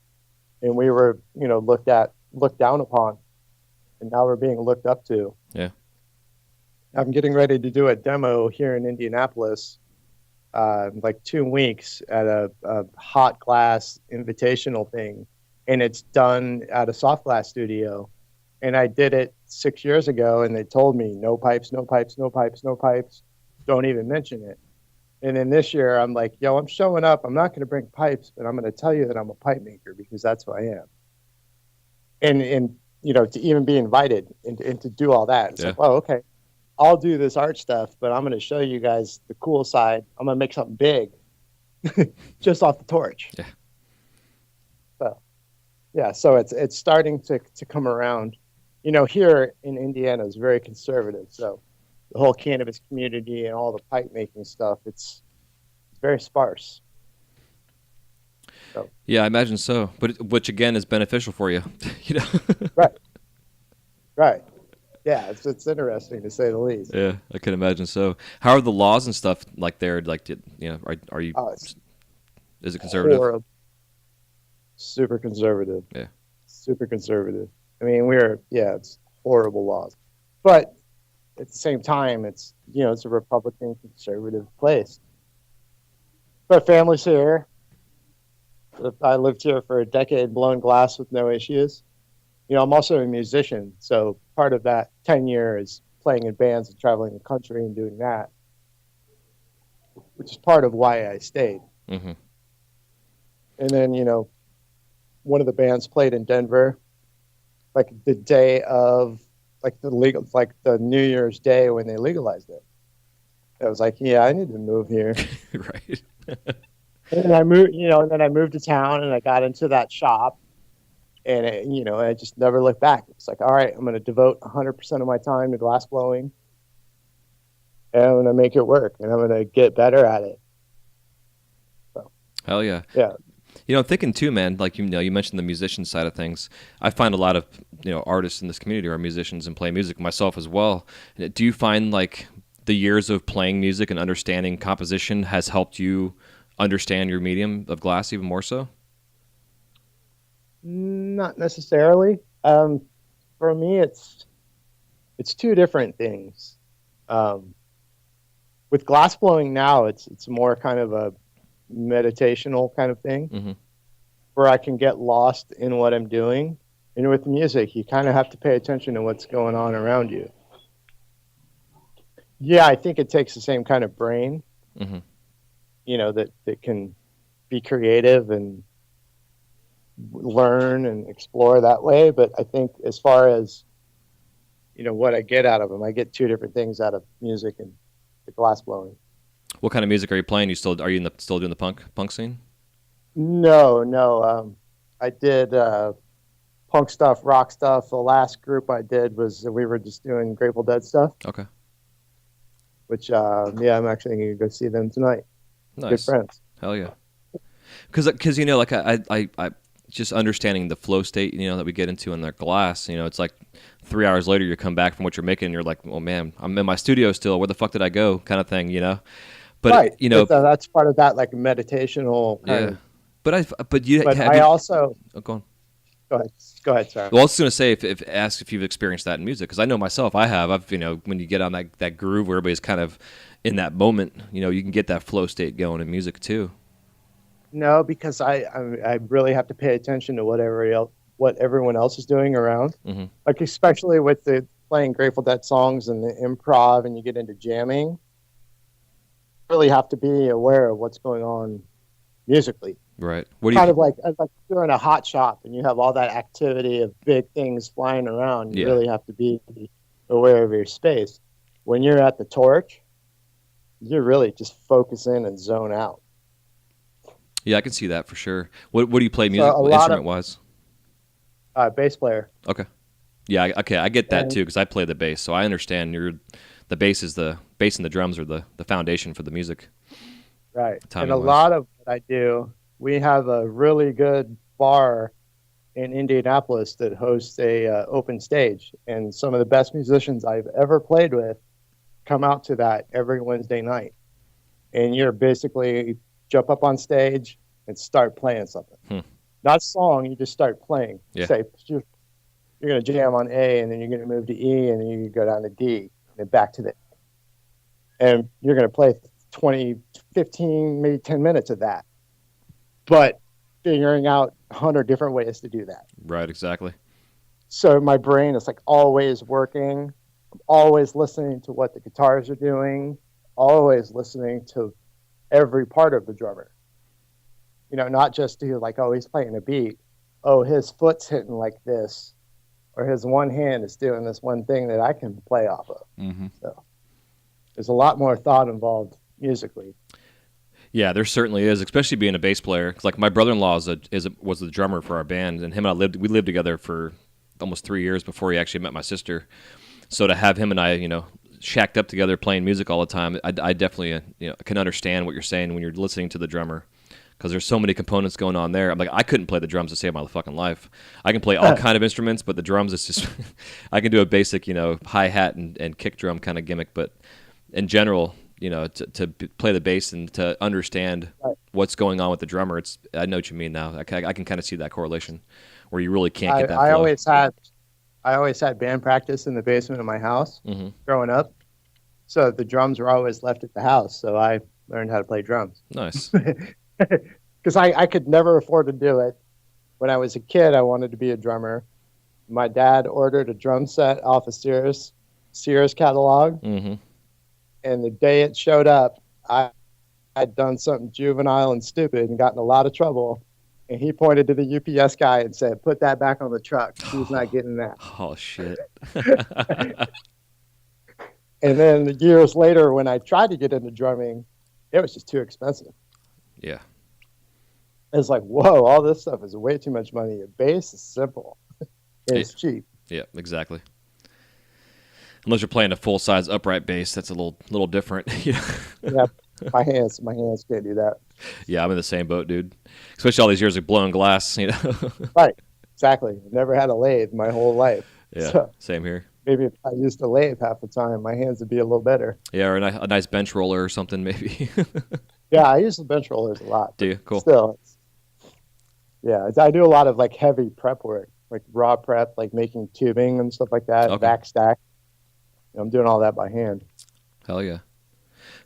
and we were looked down upon, and now we're being looked up to. Yeah. I'm getting ready to do a demo here in Indianapolis, like 2 weeks at a hot glass invitational thing, and it's done at a soft glass studio. And I did it 6 years ago, and they told me no pipes, no pipes, no pipes, no pipes. Don't even mention it. And then this year, I'm like, yo, I'm showing up. I'm not going to bring pipes, but I'm going to tell you that I'm a pipe maker, because that's who I am. And to even be invited and to do all that, it's like, oh, okay, I'll do this art stuff, but I'm going to show you guys the cool side. I'm going to make something big just off the torch. Yeah. So it's starting to come around. Here in Indiana is very conservative. So the whole cannabis community and all the pipe making stuff, it's very sparse. So. Yeah, I imagine so. But which again is beneficial for you, Right. Yeah, it's interesting to say the least. Yeah, I can imagine so. How are the laws and stuff like there? Like, are you? Is it conservative? Horrible. Super conservative. Yeah. Super conservative. I mean, it's horrible laws, but at the same time, it's a Republican conservative place. But families here. I lived here for a decade, blowing glass with no issues. I'm also a musician, so part of that tenure is playing in bands and traveling the country and doing that, which is part of why I stayed. Mm-hmm. And then, one of the bands played in Denver, like the day of, like the New Year's Day when they legalized it. I was like, yeah, I need to move here. Right. And then I moved to town, and I got into that shop. And I just never looked back. It's like, all right, I'm going to devote 100% of my time to glass blowing, and I'm going to make it work, and I'm going to get better at it. So, Hell yeah. yeah. You know, I'm thinking too, man. Like you mentioned the musician side of things. I find a lot of artists in this community are musicians and play music. Myself as well. Do you find like the years of playing music and understanding composition has helped you understand your medium of glass even more so? Not necessarily. For me, it's two different things. Um, with glass blowing now, it's more kind of a meditational kind of thing Hmm. where I can get lost in what I'm doing. And with music, you kind of have to pay attention to what's going on around you. Yeah, I think it takes the same kind of brain, Hmm. that can be creative and learn and explore that way. But I think as far as what I get out of them, I get two different things out of music and the glass blowing. What kind of music are you playing? Are you still doing the punk scene? No, no. I did punk stuff, rock stuff. The last group I did was we were just doing Grateful Dead stuff, Okay, which yeah, I'm actually going to go see them tonight. Good nice. friends. Hell yeah. Because like I just understanding the flow state that we get into in the glass. It's like 3 hours later you come back from what you're making and you're like, oh man, I'm in my studio still. Where the fuck did I go? Kind of thing. But Right. That's part of that, like meditational kind yeah. of. But you But have I you, also oh, go on. go ahead. Go ahead, sorry. Well, I was going to say ask if you've experienced that in music because I know myself I have. I've when you get on that groove where everybody's kind of in that moment, you can get that flow state going in music too. No, because I really have to pay attention to what everyone else is doing around. Hmm. Like especially with the playing Grateful Dead songs and the improv, and you get into jamming. You really have to be aware of what's going on musically. Right. What do Kind you? of like you're in a hot shop and you have all that activity of big things flying around. You Yeah. really have to be aware of your space. When you're at the torch, you're really just focus in and zone out. Yeah, I can see that for sure. What do you play So music a lot instrument of wise? bass player. Okay. Yeah. Okay. I get that And too because I play the bass, so I understand. The bass and the drums are the foundation for the music. right. And Timing a wise. lot of what I do, we have a really good bar in Indianapolis that hosts a open stage, and some of the best musicians I've ever played with come out to that every Wednesday night. And you're basically jump up on stage and start playing something. Hmm. Not song, you just start playing. Yeah. Say you're going to jam on A, and then you're going to move to E, and then you go down to D, and then back to the. And you're going to play 20, 15, maybe 10 minutes of that. But figuring out 100 different ways to do that. Right. Exactly. So my brain is like always working. I'm always listening to what the guitars are doing, always listening to every part of the drummer. Not just to like, oh, he's playing a beat. Oh, his foot's hitting like this, or his one hand is doing this one thing that I can play off of. Hmm. So there's a lot more thought involved musically. Yeah, there certainly is, especially being a bass player. 'Cause, like my brother-in-law was the drummer for our band, and him and we lived together for almost 3 years before he actually met my sister. So to have him and I, shacked up together playing music all the time, I definitely can understand what you're saying when you're listening to the drummer. Because there's so many components going on there. I'm like, I couldn't play the drums to save my fucking life. I can play all kind of instruments, but the drums, it's just, I can do a basic, hi-hat and kick drum kind of gimmick. But in general, to play the bass and to understand Right. what's going on with the drummer, I know what you mean now. I can kind of see that correlation where you really can't get that I flow. always had band practice in the basement of my house Hmm. growing up. So the drums were always left at the house. So I learned how to play drums. Nice. Because I could never afford to do it. When I was a kid, I wanted to be a drummer. My dad ordered a drum set off of Sears catalog, Hmm. and the day it showed up, I'd done something juvenile and stupid and gotten in a lot of trouble. And he pointed to the UPS guy and said, "Put that back on the truck. He's not getting that." Oh, shit. And then years later, when I tried to get into drumming, it was just too expensive. Yeah. It's like, whoa, all this stuff is way too much money. A bass is simple. It's cheap. Yeah, exactly. Unless you're playing a full-size upright bass, that's a little different. Yeah. My hands can't do that. Yeah, I'm in the same boat, dude. Especially all these years of blowing glass, you know. Right. Exactly. Never had a lathe my whole life. Yeah, So same here. maybe if I used a lathe half the time, my hands would be a little better. Yeah, or a nice bench roller or something, maybe. Yeah, I use the bench rollers a lot. Do you? Cool. Still, yeah, I do a lot of like heavy prep work, like raw prep, like making tubing and stuff like that, Okay. back stack. I'm doing all that by hand. Hell yeah.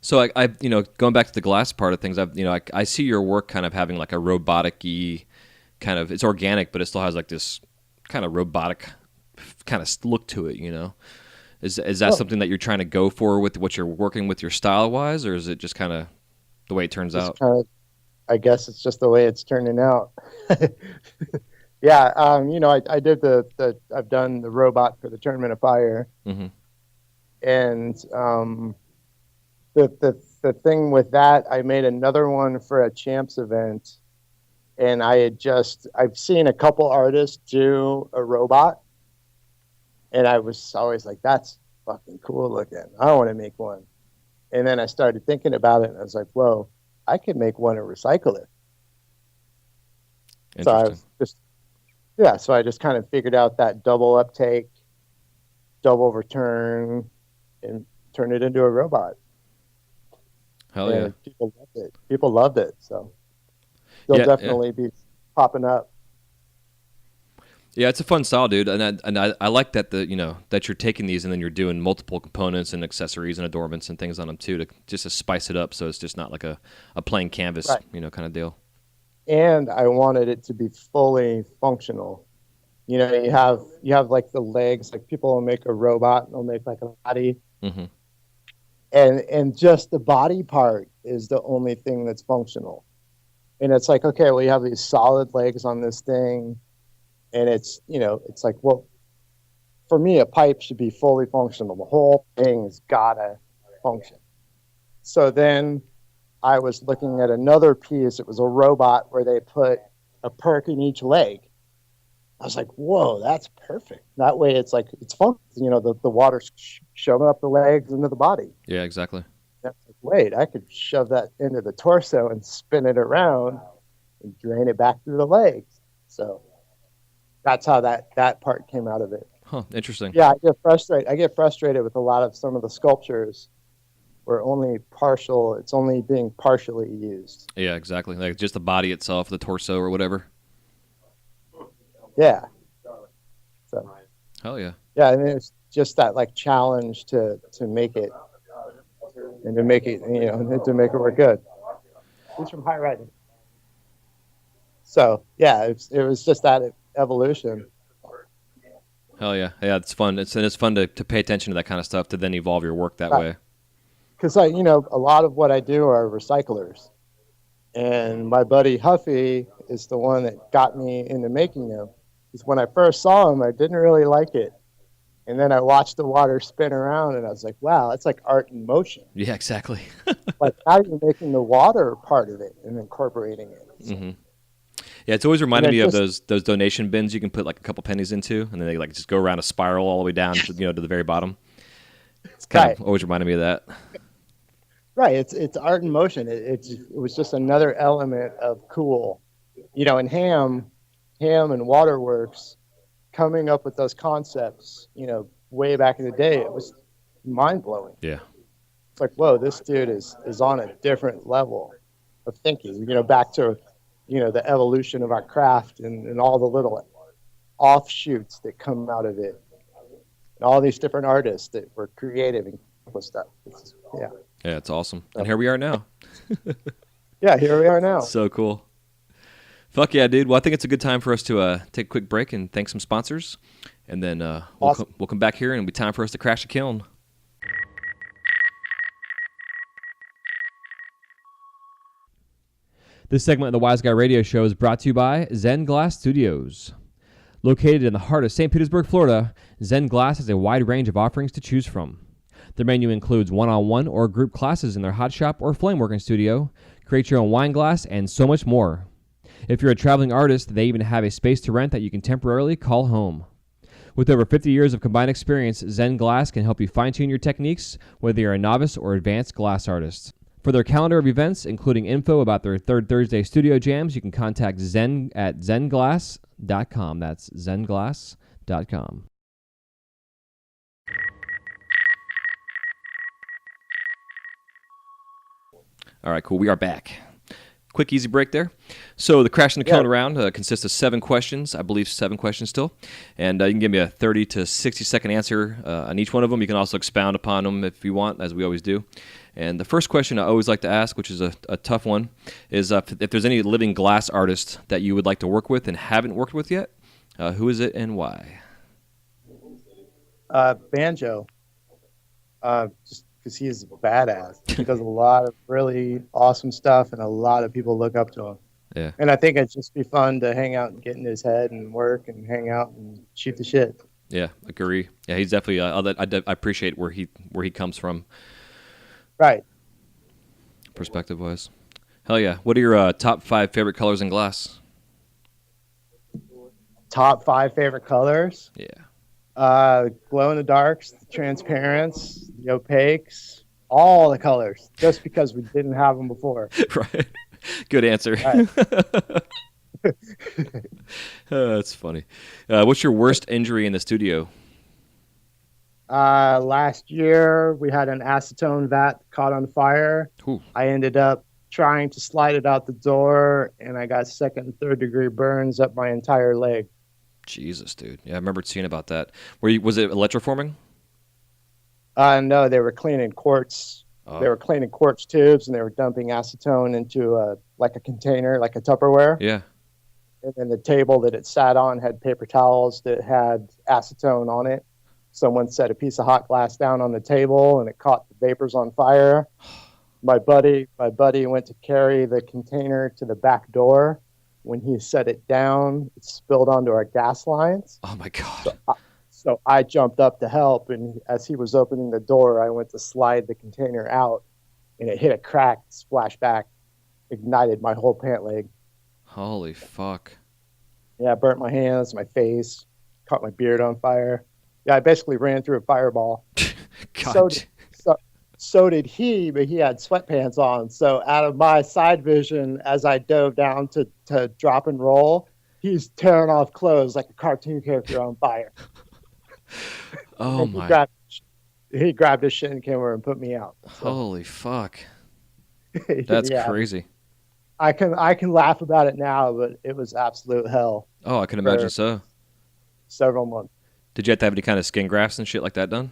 So I going back to the glass part of things, I see your work kind of having like a robotic-y kind of, it's organic, but it still has like this kind of robotic kind of look to it, you know? Is that something that you're trying to go for with what you're working with your style-wise, or is it just kind of the way it turns out? I guess it's just the way it's turning out. Yeah, I did I've done the robot for the Tournament of Fire. Mm-hmm. And the thing with that, I made another one for a champs event, and I've seen a couple artists do a robot, and I was always like, that's fucking cool looking. I want to make one. And then I started thinking about it, and I was like, whoa, I could make one and recycle it. So I just kind of figured out that double uptake, double return, and turn it into a robot. Hell yeah. People loved it. People loved it. So they'll definitely be popping up. Yeah, it's a fun style, dude, and I like that that you're taking these and then you're doing multiple components and accessories and adornments and things on them too, to spice it up, so it's just not like a plain canvas, right, kind of deal. And I wanted it to be fully functional. You know, you have like the legs, like people will make a robot, they'll make like a body, mm-hmm, and just the body part is the only thing that's functional. And it's like, okay, well, you have these solid legs on this thing. And it's like, well, for me, a pipe should be fully functional. The whole thing's gotta function. So then I was looking at another piece. It was a robot where they put a perk in each leg. I was like, whoa, that's perfect. That way it's like, it's fun. The water's shoving up the legs into the body. Yeah, exactly. That's like, wait, I could shove that into the torso and spin it around and drain it back through the legs. So that's how that part came out of it. Huh, interesting. Yeah, I get frustrated with a lot of some of the sculptures where it's only being partially used. Yeah, exactly. Like just the body itself, the torso or whatever. Yeah. So. Hell yeah. Yeah, and it's just that like challenge to make it and to make it to make it work good. He's from High Riding. So yeah, it was just that evolution. Hell yeah. Yeah, it's fun. It's fun to pay attention to that kind of stuff, to then evolve your work that way. Because a lot of what I do are recyclers. And my buddy Huffy is the one that got me into making them. Because when I first saw him, I didn't really like it. And then I watched the water spin around, and I was like, wow, that's like art in motion. Yeah, exactly. Like, now you're making the water part of it and incorporating it. So. Mm-hmm. Yeah, it's always reminded me of those donation bins you can put like a couple pennies into, and then they like just go around a spiral all the way down to the very bottom. It's kind of always reminded me of that. Right, it's art in motion. It was just another element of cool. In Ham and Waterworks, coming up with those concepts, way back in the day, it was mind blowing. Yeah, it's like, whoa, this dude is on a different level of thinking. Back to the evolution of our craft and all the little offshoots that come out of it, and all these different artists that were creative and with stuff. Yeah, it's awesome. And here we are now. Yeah, here we are now. So cool. Fuck yeah, dude. Well, I think it's a good time for us to take a quick break and thank some sponsors. And then awesome. we'll come back here and it'll be time for us to crash the kiln. This segment of the Wise Guy Radio Show is brought to you by Zen Glass Studios. Located in the heart of St. Petersburg, Florida, Zen Glass has a wide range of offerings to choose from. Their menu includes one-on-one or group classes in their hot shop or flameworking studio, create your own wine glass, and so much more. If you're a traveling artist, they even have a space to rent that you can temporarily call home. With over 50 years of combined experience, Zen Glass can help you fine-tune your techniques, whether you're a novice or advanced glass artist. For their calendar of events, including info about their Third Thursday studio jams, you can contact Zen at zenglass.com. That's zenglass.com. All right, cool. We are back. Quick, easy break there. So the Crash and the Cone round consists of 7 questions. I believe 7 questions still. And you can give me a 30 to 60-second answer on each one of them. You can also expound upon them if you want, as we always do. And the first question I always like to ask, which is a tough one, is if there's any living glass artist that you would like to work with and haven't worked with yet, who is it and why? Banjo. Just because he's a badass. He does a lot of really awesome stuff, and a lot of people look up to him. Yeah. And I think it'd just be fun to hang out and get in his head and work and hang out and shoot the shit. Yeah, agree. Yeah, he's definitely. I appreciate where he comes from. Right. Perspective wise. Hell yeah. What are your top 5 favorite colors in glass? Top 5 favorite colors? Yeah. Glow in the darks, the transparents, the opaques, all the colors. Just because we didn't have them before. Right. Good answer. Right. That's funny. What's your worst injury in the studio? Last year we had an acetone vat caught on fire. Ooh. I ended up trying to slide it out the door, and I got 2nd and 3rd degree burns up my entire leg. Jesus, dude. Yeah, I remember seeing about that. Was it electroforming? No, they were cleaning quartz. Oh. They were cleaning quartz tubes, and they were dumping acetone into a container, like a Tupperware. Yeah. And then the table that it sat on had paper towels that had acetone on it. Someone set a piece of hot glass down on the table, and it caught the vapors on fire. My buddy went to carry the container to the back door. When he set it down, it spilled onto our gas lines. Oh my God. So I jumped up to help, and as he was opening the door, I went to slide the container out, and it hit a crack, splashed back, ignited my whole pant leg. Holy fuck. Yeah, it burnt my hands, my face, caught my beard on fire. Yeah, I basically ran through a fireball. God. So did he, but he had sweatpants on. So out of my side vision, as I dove down to drop and roll, he's tearing off clothes like a cartoon character on fire. Oh my. He grabbed his shit and came over and put me out. So. Holy fuck. That's crazy. I can laugh about it now, but it was absolute hell. Oh, I can imagine so. Several months. Did you have to have any kind of skin grafts and shit like that done?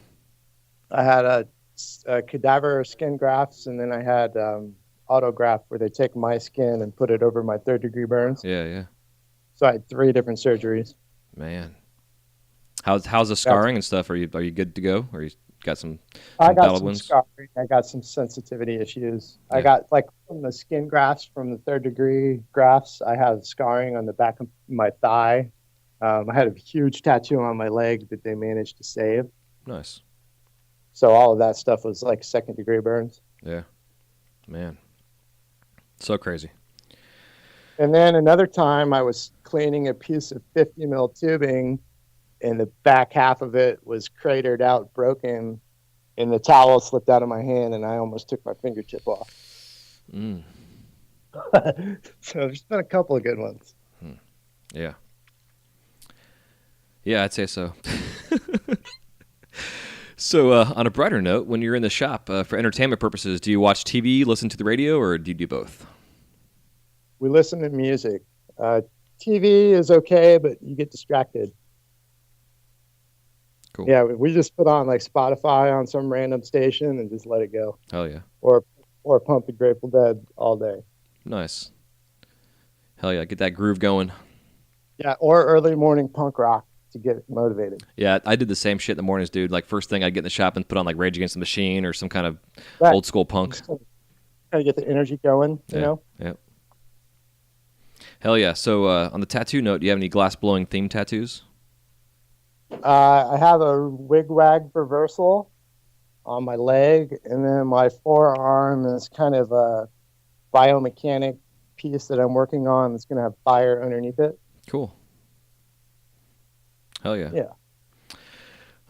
I had a cadaver skin grafts, and then I had autograft where they take my skin and put it over my 3rd degree burns. Yeah. So I had 3 different surgeries. Man. How's the scarring and stuff? Are you good to go? Or you got some I got battle some wounds? scarring. I got some sensitivity issues. Yeah. I got, like, from the skin grafts, from the 3rd degree grafts, I have scarring on the back of my thigh. I had a huge tattoo on my leg that they managed to save. Nice. So all of that stuff was like 2nd degree burns. Yeah. Man. So crazy. And then another time I was cleaning a piece of 50 mil tubing, and the back half of it was cratered out, broken, and the towel slipped out of my hand, and I almost took my fingertip off. Mm. So there's been a couple of good ones. Yeah. Yeah, I'd say so. So, on a brighter note, when you're in the shop for entertainment purposes, do you watch TV, listen to the radio, or do you do both? We listen to music. TV is okay, but you get distracted. Cool. Yeah, we just put on like Spotify on some random station and just let it go. Hell yeah. Or pump the Grateful Dead all day. Nice. Hell yeah, get that groove going. Yeah, or early morning punk rock to get motivated. Yeah, I did the same shit in the mornings, dude. Like, first thing I'd get in the shop and put on like Rage Against the Machine or some kind of Right. old school punk. Just kind of get the energy going, you know? Yeah. Hell yeah. So, on the tattoo note, do you have any glass blowing themed tattoos? I have a wigwag reversal on my leg, and then my forearm is kind of a biomechanic piece that I'm working on that's going to have fire underneath it. Cool. Hell yeah. Yeah.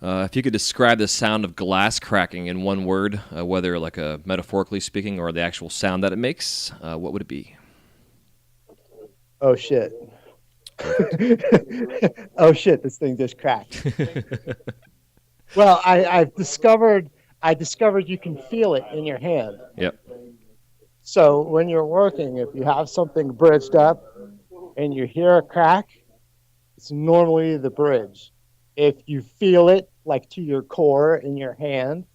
If you could describe the sound of glass cracking in one word, whether like metaphorically speaking or the actual sound that it makes, what would it be? Oh shit. Oh shit, this thing just cracked. Well, I discovered you can feel it in your hand. Yep. So when you're working, if you have something bridged up and you hear a crack, it's normally the bridge. If you feel it like to your core in your hand,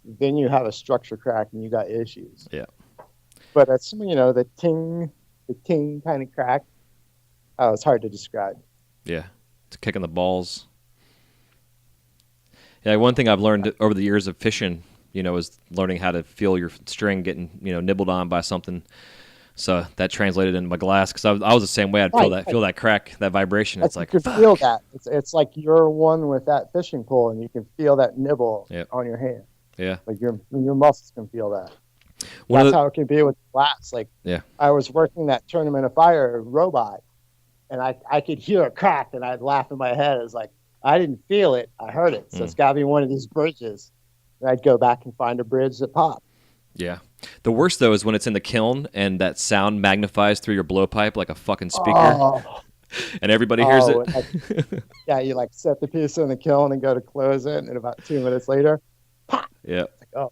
then you have a structure crack and you got issues. Yeah. But that's the ting kind of crack. Oh, it's hard to describe. Yeah. It's kicking the balls. Yeah, one thing I've learned over the years of fishing, is learning how to feel your string getting, nibbled on by something. So that translated into my glass because I was the same way. I'd feel that crack, that vibration. It's like, you can feel that. It's like you're one with that fishing pole, and you can feel that nibble on your hand. Yeah. Like your muscles can feel that. One That's how it can be with glass. Like, yeah. I was working that Tournament of Fire robot, and I could hear a crack, and I'd laugh in my head. It's like, I didn't feel it. I heard it. So it's got to be one of these bridges. And I'd go back and find a bridge that popped. Yeah. The worst, though, is when it's in the kiln and that sound magnifies through your blowpipe like a fucking speaker. Oh. And everybody hears it. Yeah, you like set the piece in the kiln and go to close it, and about 2 minutes later, pop. Yeah. It's like, oh.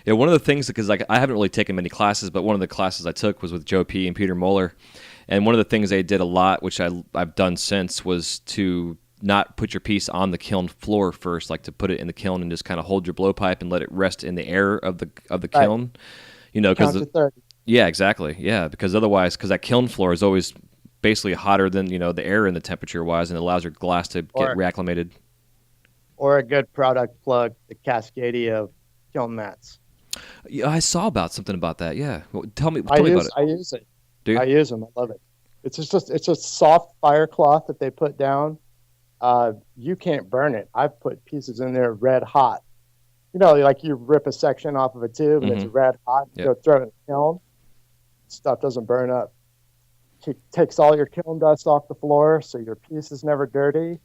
Yeah, one of the things, because like I haven't really taken many classes, but one of the classes I took was with Joe P. and Peter Moeller. And one of the things they did a lot, which I've done since, was to not put your piece on the kiln floor first, like to put it in the kiln and just kind of hold your blowpipe and let it rest in the air of the kiln. Because yeah, exactly. Yeah, because otherwise, because that kiln floor is always basically hotter than the air in the temperature wise, and it allows your glass to get reacclimated. Or a good product plug, the Cascadia kiln mats. Yeah, I saw something about that. Yeah, tell me about it. I use it. Do you? I use them. I love it. It's a soft fire cloth that they put down. You can't burn it. I've put pieces in there red hot. Like you rip a section off of a tube and it's red hot. You go throw it in the kiln. Stuff doesn't burn up. It takes all your kiln dust off the floor, so your piece is never dirty.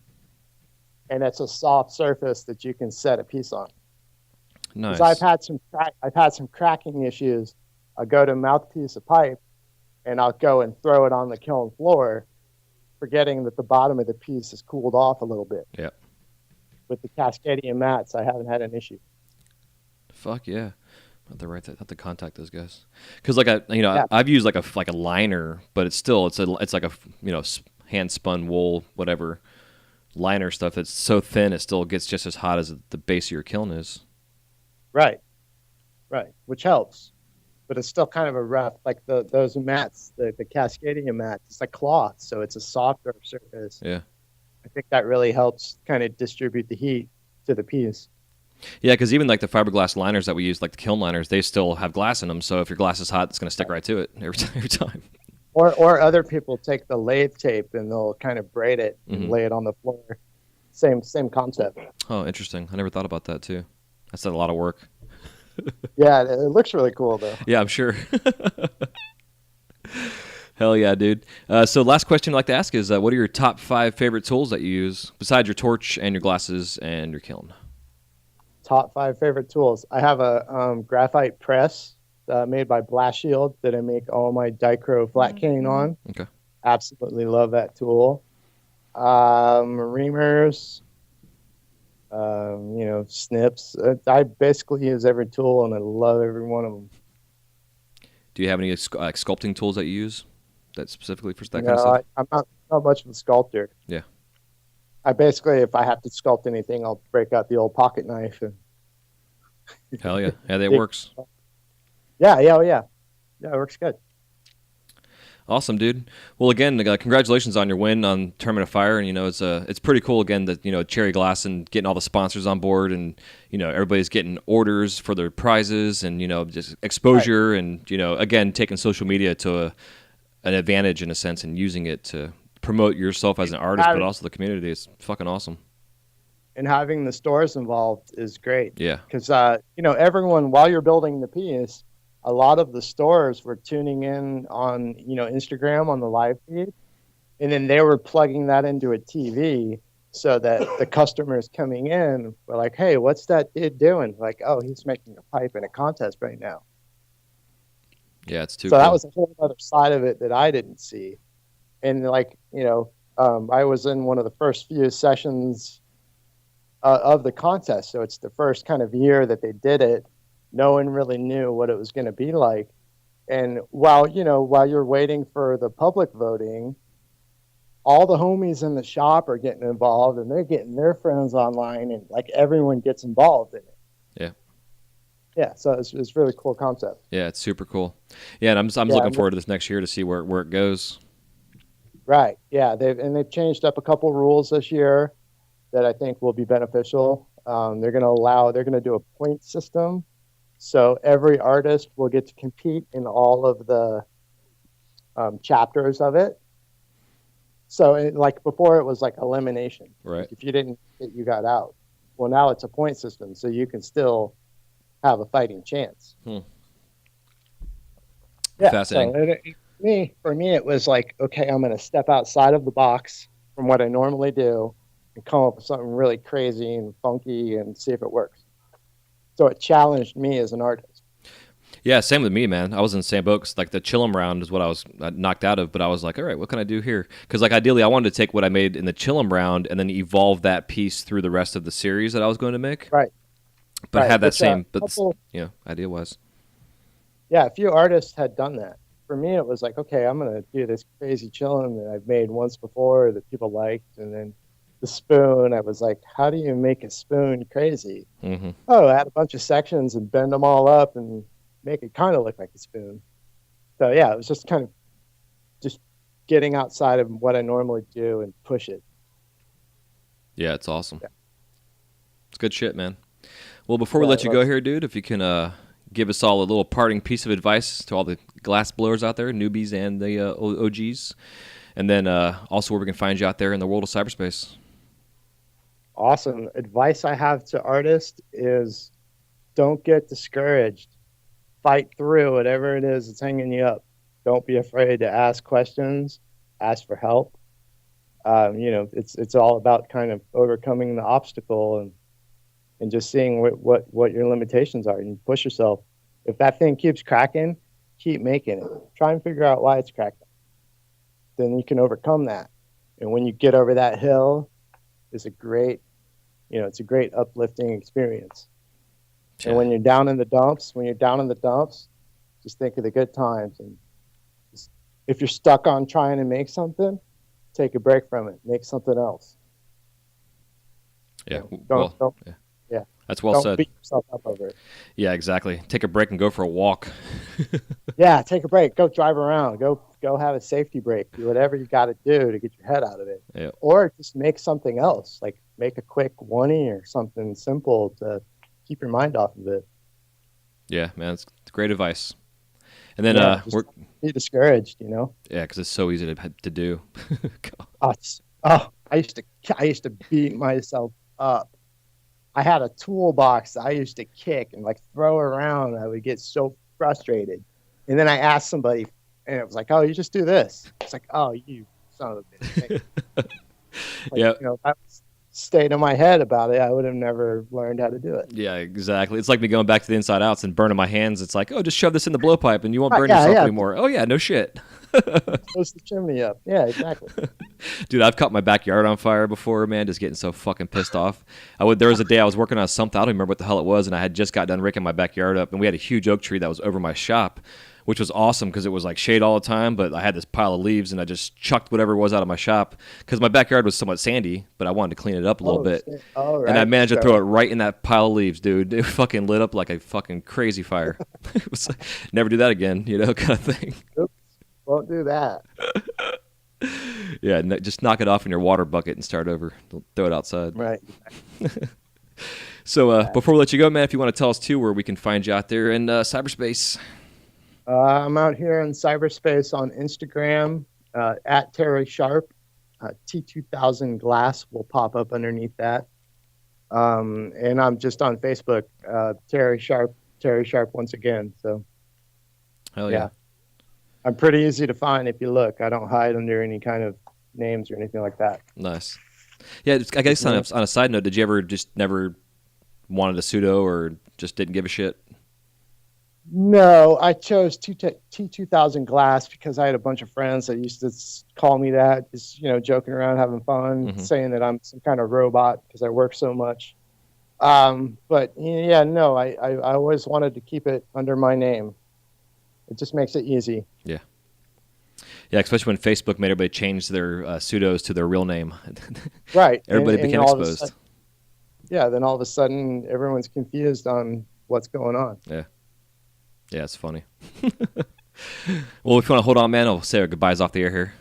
And it's a soft surface that you can set a piece on. Nice. I've had some cracking issues. I'll go to mouthpiece of pipe, and I'll go and throw it on the kiln floor, forgetting that the bottom of the piece is cooled off a little bit. Yeah. With the Cascadia mats, I haven't had an issue. Fuck yeah. I have to contact those guys. Because I've used like a liner, but it's like a hand spun wool, whatever liner stuff. It's so thin, it still gets just as hot as the base of your kiln is. Right. Which helps. But it's still kind of a rough, like those mats, the Cascadia mats, it's like cloth, so it's a softer surface. Yeah. I think that really helps kind of distribute the heat to the piece. Yeah, because even like the fiberglass liners that we use, like the kiln liners, they still have glass in them. So if your glass is hot, it's going to stick right to it every time. Or other people take the lathe tape and they'll kind of braid it and lay it on the floor. Same concept. Oh, interesting. I never thought about that too. That's a lot of work. Yeah, it looks really cool though. Yeah, I'm sure. Hell yeah, dude. So last question I'd like to ask is, what are your top 5 favorite tools that you use besides your torch and your glasses and your kiln? Top 5 favorite tools. I have a graphite press made by Blast Shield that I make all my Dichro flat cane on. Okay. Absolutely love that tool. Reamers, snips. I basically use every tool and I love every one of them. Do you have any sculpting tools that you use that specifically for that kind of stuff? I'm not much of a sculptor. Yeah. I basically, if I have to sculpt anything, I'll break out the old pocket knife. And hell yeah. Yeah, that works. Yeah, it works good. Awesome, dude. Well, again, congratulations on your win on Tournament of Fire, and it's pretty cool again that Cherry Glass and getting all the sponsors on board, and everybody's getting orders for their prizes, and just exposure, right. And again taking social media to an advantage in a sense, and using it to promote yourself as an artist, but also the community. It's fucking awesome. And having the stores involved is great. Yeah, because everyone, while you're building the piece, a lot of the stores were tuning in on, Instagram on the live feed, and then they were plugging that into a TV, so that the customers coming in were like, "Hey, what's that dude doing?" Like, "Oh, he's making a pipe in a contest right now." Yeah, it's too So cool. that was a whole other side of it that I didn't see. And like, I was in one of the first few sessions of the contest, so it's the first kind of year that they did it. No one really knew what it was going to be like. And while you're waiting for the public voting, all the homies in the shop are getting involved, and they're getting their friends online, and like everyone gets involved in it. Yeah. Yeah, so it's really cool concept. Yeah, it's super cool. Yeah, and I'm just looking forward to this next year to see where it goes. Right. Yeah, they've changed up a couple rules this year that I think will be beneficial. They're going to do a point system, so every artist will get to compete in all of the chapters of it. So, like before, it was like elimination. Right. Like if you didn't, you got out. Well, now it's a point system, so you can still have a fighting chance. Yeah. Fascinating. So for me, it was like, okay, I'm going to step outside of the box from what I normally do and come up with something really crazy and funky and see if it works. So it challenged me as an artist. Yeah, same with me, man. I was in the same boat. 'Cause, like the Chillum round is what I was knocked out of, but I was like, all right, what can I do here? Because like ideally, I wanted to take what I made in the Chillum round and then evolve that piece through the rest of the series that I was going to make. Right. But right. have that same, couple, idea was. Yeah, a few artists had done that. For me, it was like, okay, I'm going to do this crazy Chillum that I've made once before that people liked, and then the spoon. I was like, how do you make a spoon crazy? Mm-hmm. Oh, add a bunch of sections and bend them all up and make it kind of look like a spoon. So yeah, it was just kind of just getting outside of what I normally do and push it. Yeah, it's awesome. Yeah. It's good shit, man. Well, before we let you go here, dude, if you can give us all a little parting piece of advice to all the glass blowers out there, newbies and the OGs, and then also where we can find you out there in the world of cyberspace. Awesome. Advice I have to artists is don't get discouraged. Fight through whatever it is that's hanging you up. Don't be afraid to ask questions, ask for help. It's all about kind of overcoming the obstacle and just seeing what your limitations are and push yourself. If that thing keeps cracking, keep making it. Try and figure out why it's cracking. Then you can overcome that. And when you get over that hill, it's a great uplifting experience. Yeah. And when you're down in the dumps, just think of the good times. And if you're stuck on trying to make something, take a break from it. Make something else. Yeah. Don't That's well said. Don't beat yourself up over it. Yeah, exactly. Take a break and go for a walk. Yeah, take a break. Go drive around. Go have a safety break. Do whatever you got to do to get your head out of it. Yeah. Or just make something else. Like make a quick one-y or something simple to keep your mind off of it. Yeah, man, it's great advice. And then we're be discouraged, Yeah, because it's so easy to do. I used to beat myself up. I had a toolbox I used to kick and like throw around. I would get so frustrated, and then I asked somebody, and it was like, "Oh, you just do this." It's like, "Oh, you son of a bitch." Yeah. If I stayed in my head about it, I would have never learned how to do it. Yeah, exactly. It's like me going back to the Inside Outs and burning my hands. It's like, oh, just shove this in the blowpipe and you won't burn yourself anymore. Oh, yeah, no shit. Close the chimney up. Yeah, exactly. Dude, I've caught my backyard on fire before, man, just getting so fucking pissed off. There was a day I was working on something, I don't remember what the hell it was, and I had just got done raking my backyard up, and we had a huge oak tree that was over my shop, which was awesome because it was like shade all the time, but I had this pile of leaves, and I just chucked whatever was out of my shop because my backyard was somewhat sandy, but I wanted to clean it up a little bit. Right. And I managed to throw it right in that pile of leaves, dude. It fucking lit up like a fucking crazy fire. It was like, never do that again, kind of thing. Oops, won't do that. Yeah, just knock it off in your water bucket and start over. Throw it outside. Right. So before we let you go, man, if you want to tell us, too, where we can find you out there in cyberspace. I'm out here in cyberspace on Instagram at Terry Sharp. T2000 Glass will pop up underneath that. And I'm just on Facebook, Terry Sharp once again. So, hell yeah. I'm pretty easy to find if you look. I don't hide under any kind of names or anything like that. Nice. Yeah, I guess on a side note, did you ever just never wanted a pseudo or just didn't give a shit? No, I chose T2000 Glass because I had a bunch of friends that used to call me that, just, joking around, having fun, saying that I'm some kind of robot because I work so much. But yeah, no, I always wanted to keep it under my name. It just makes it easy. Yeah. Yeah, especially when Facebook made everybody change their pseudos to their real name. Right. Everybody became exposed. Then all of a sudden, everyone's confused on what's going on. Yeah. Yeah, it's funny. Well, if you want to hold on, man, I'll say our goodbyes off the air here.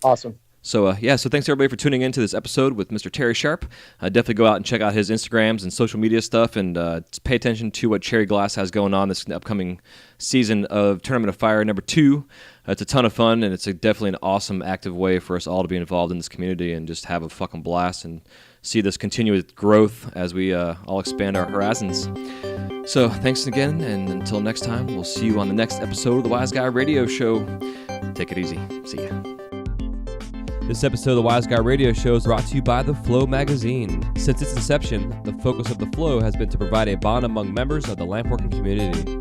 Awesome. So thanks everybody for tuning into this episode with Mr. Terry Sharp. Definitely go out and check out his Instagrams and social media stuff, and pay attention to what Cherry Glass has going on this upcoming season of Tournament of Fire #2. It's a ton of fun, and it's definitely an awesome, active way for us all to be involved in this community and just have a fucking blast and see this continuous growth as we all expand our horizons. So thanks again, and until next time, we'll see you on the next episode of the Wise Guy Radio Show. Take it easy. See ya. This episode of the Wise Guy Radio Show is brought to you by The Flow magazine. Since its inception, the focus of The Flow has been to provide a bond among members of the lampworking community.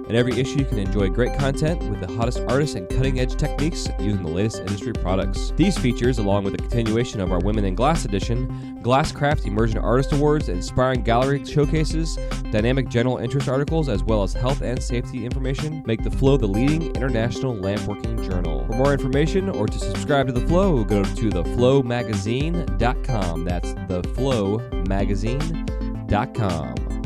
In every issue, you can enjoy great content with the hottest artists and cutting-edge techniques using the latest industry products. These features, along with the continuation of our Women in Glass edition, Glasscraft Emerging Artist Awards, inspiring gallery showcases, dynamic general interest articles, as well as health and safety information, make The Flow the leading international lampworking journal. For more information or to subscribe to The Flow, go to theflowmagazine.com. That's theflowmagazine.com.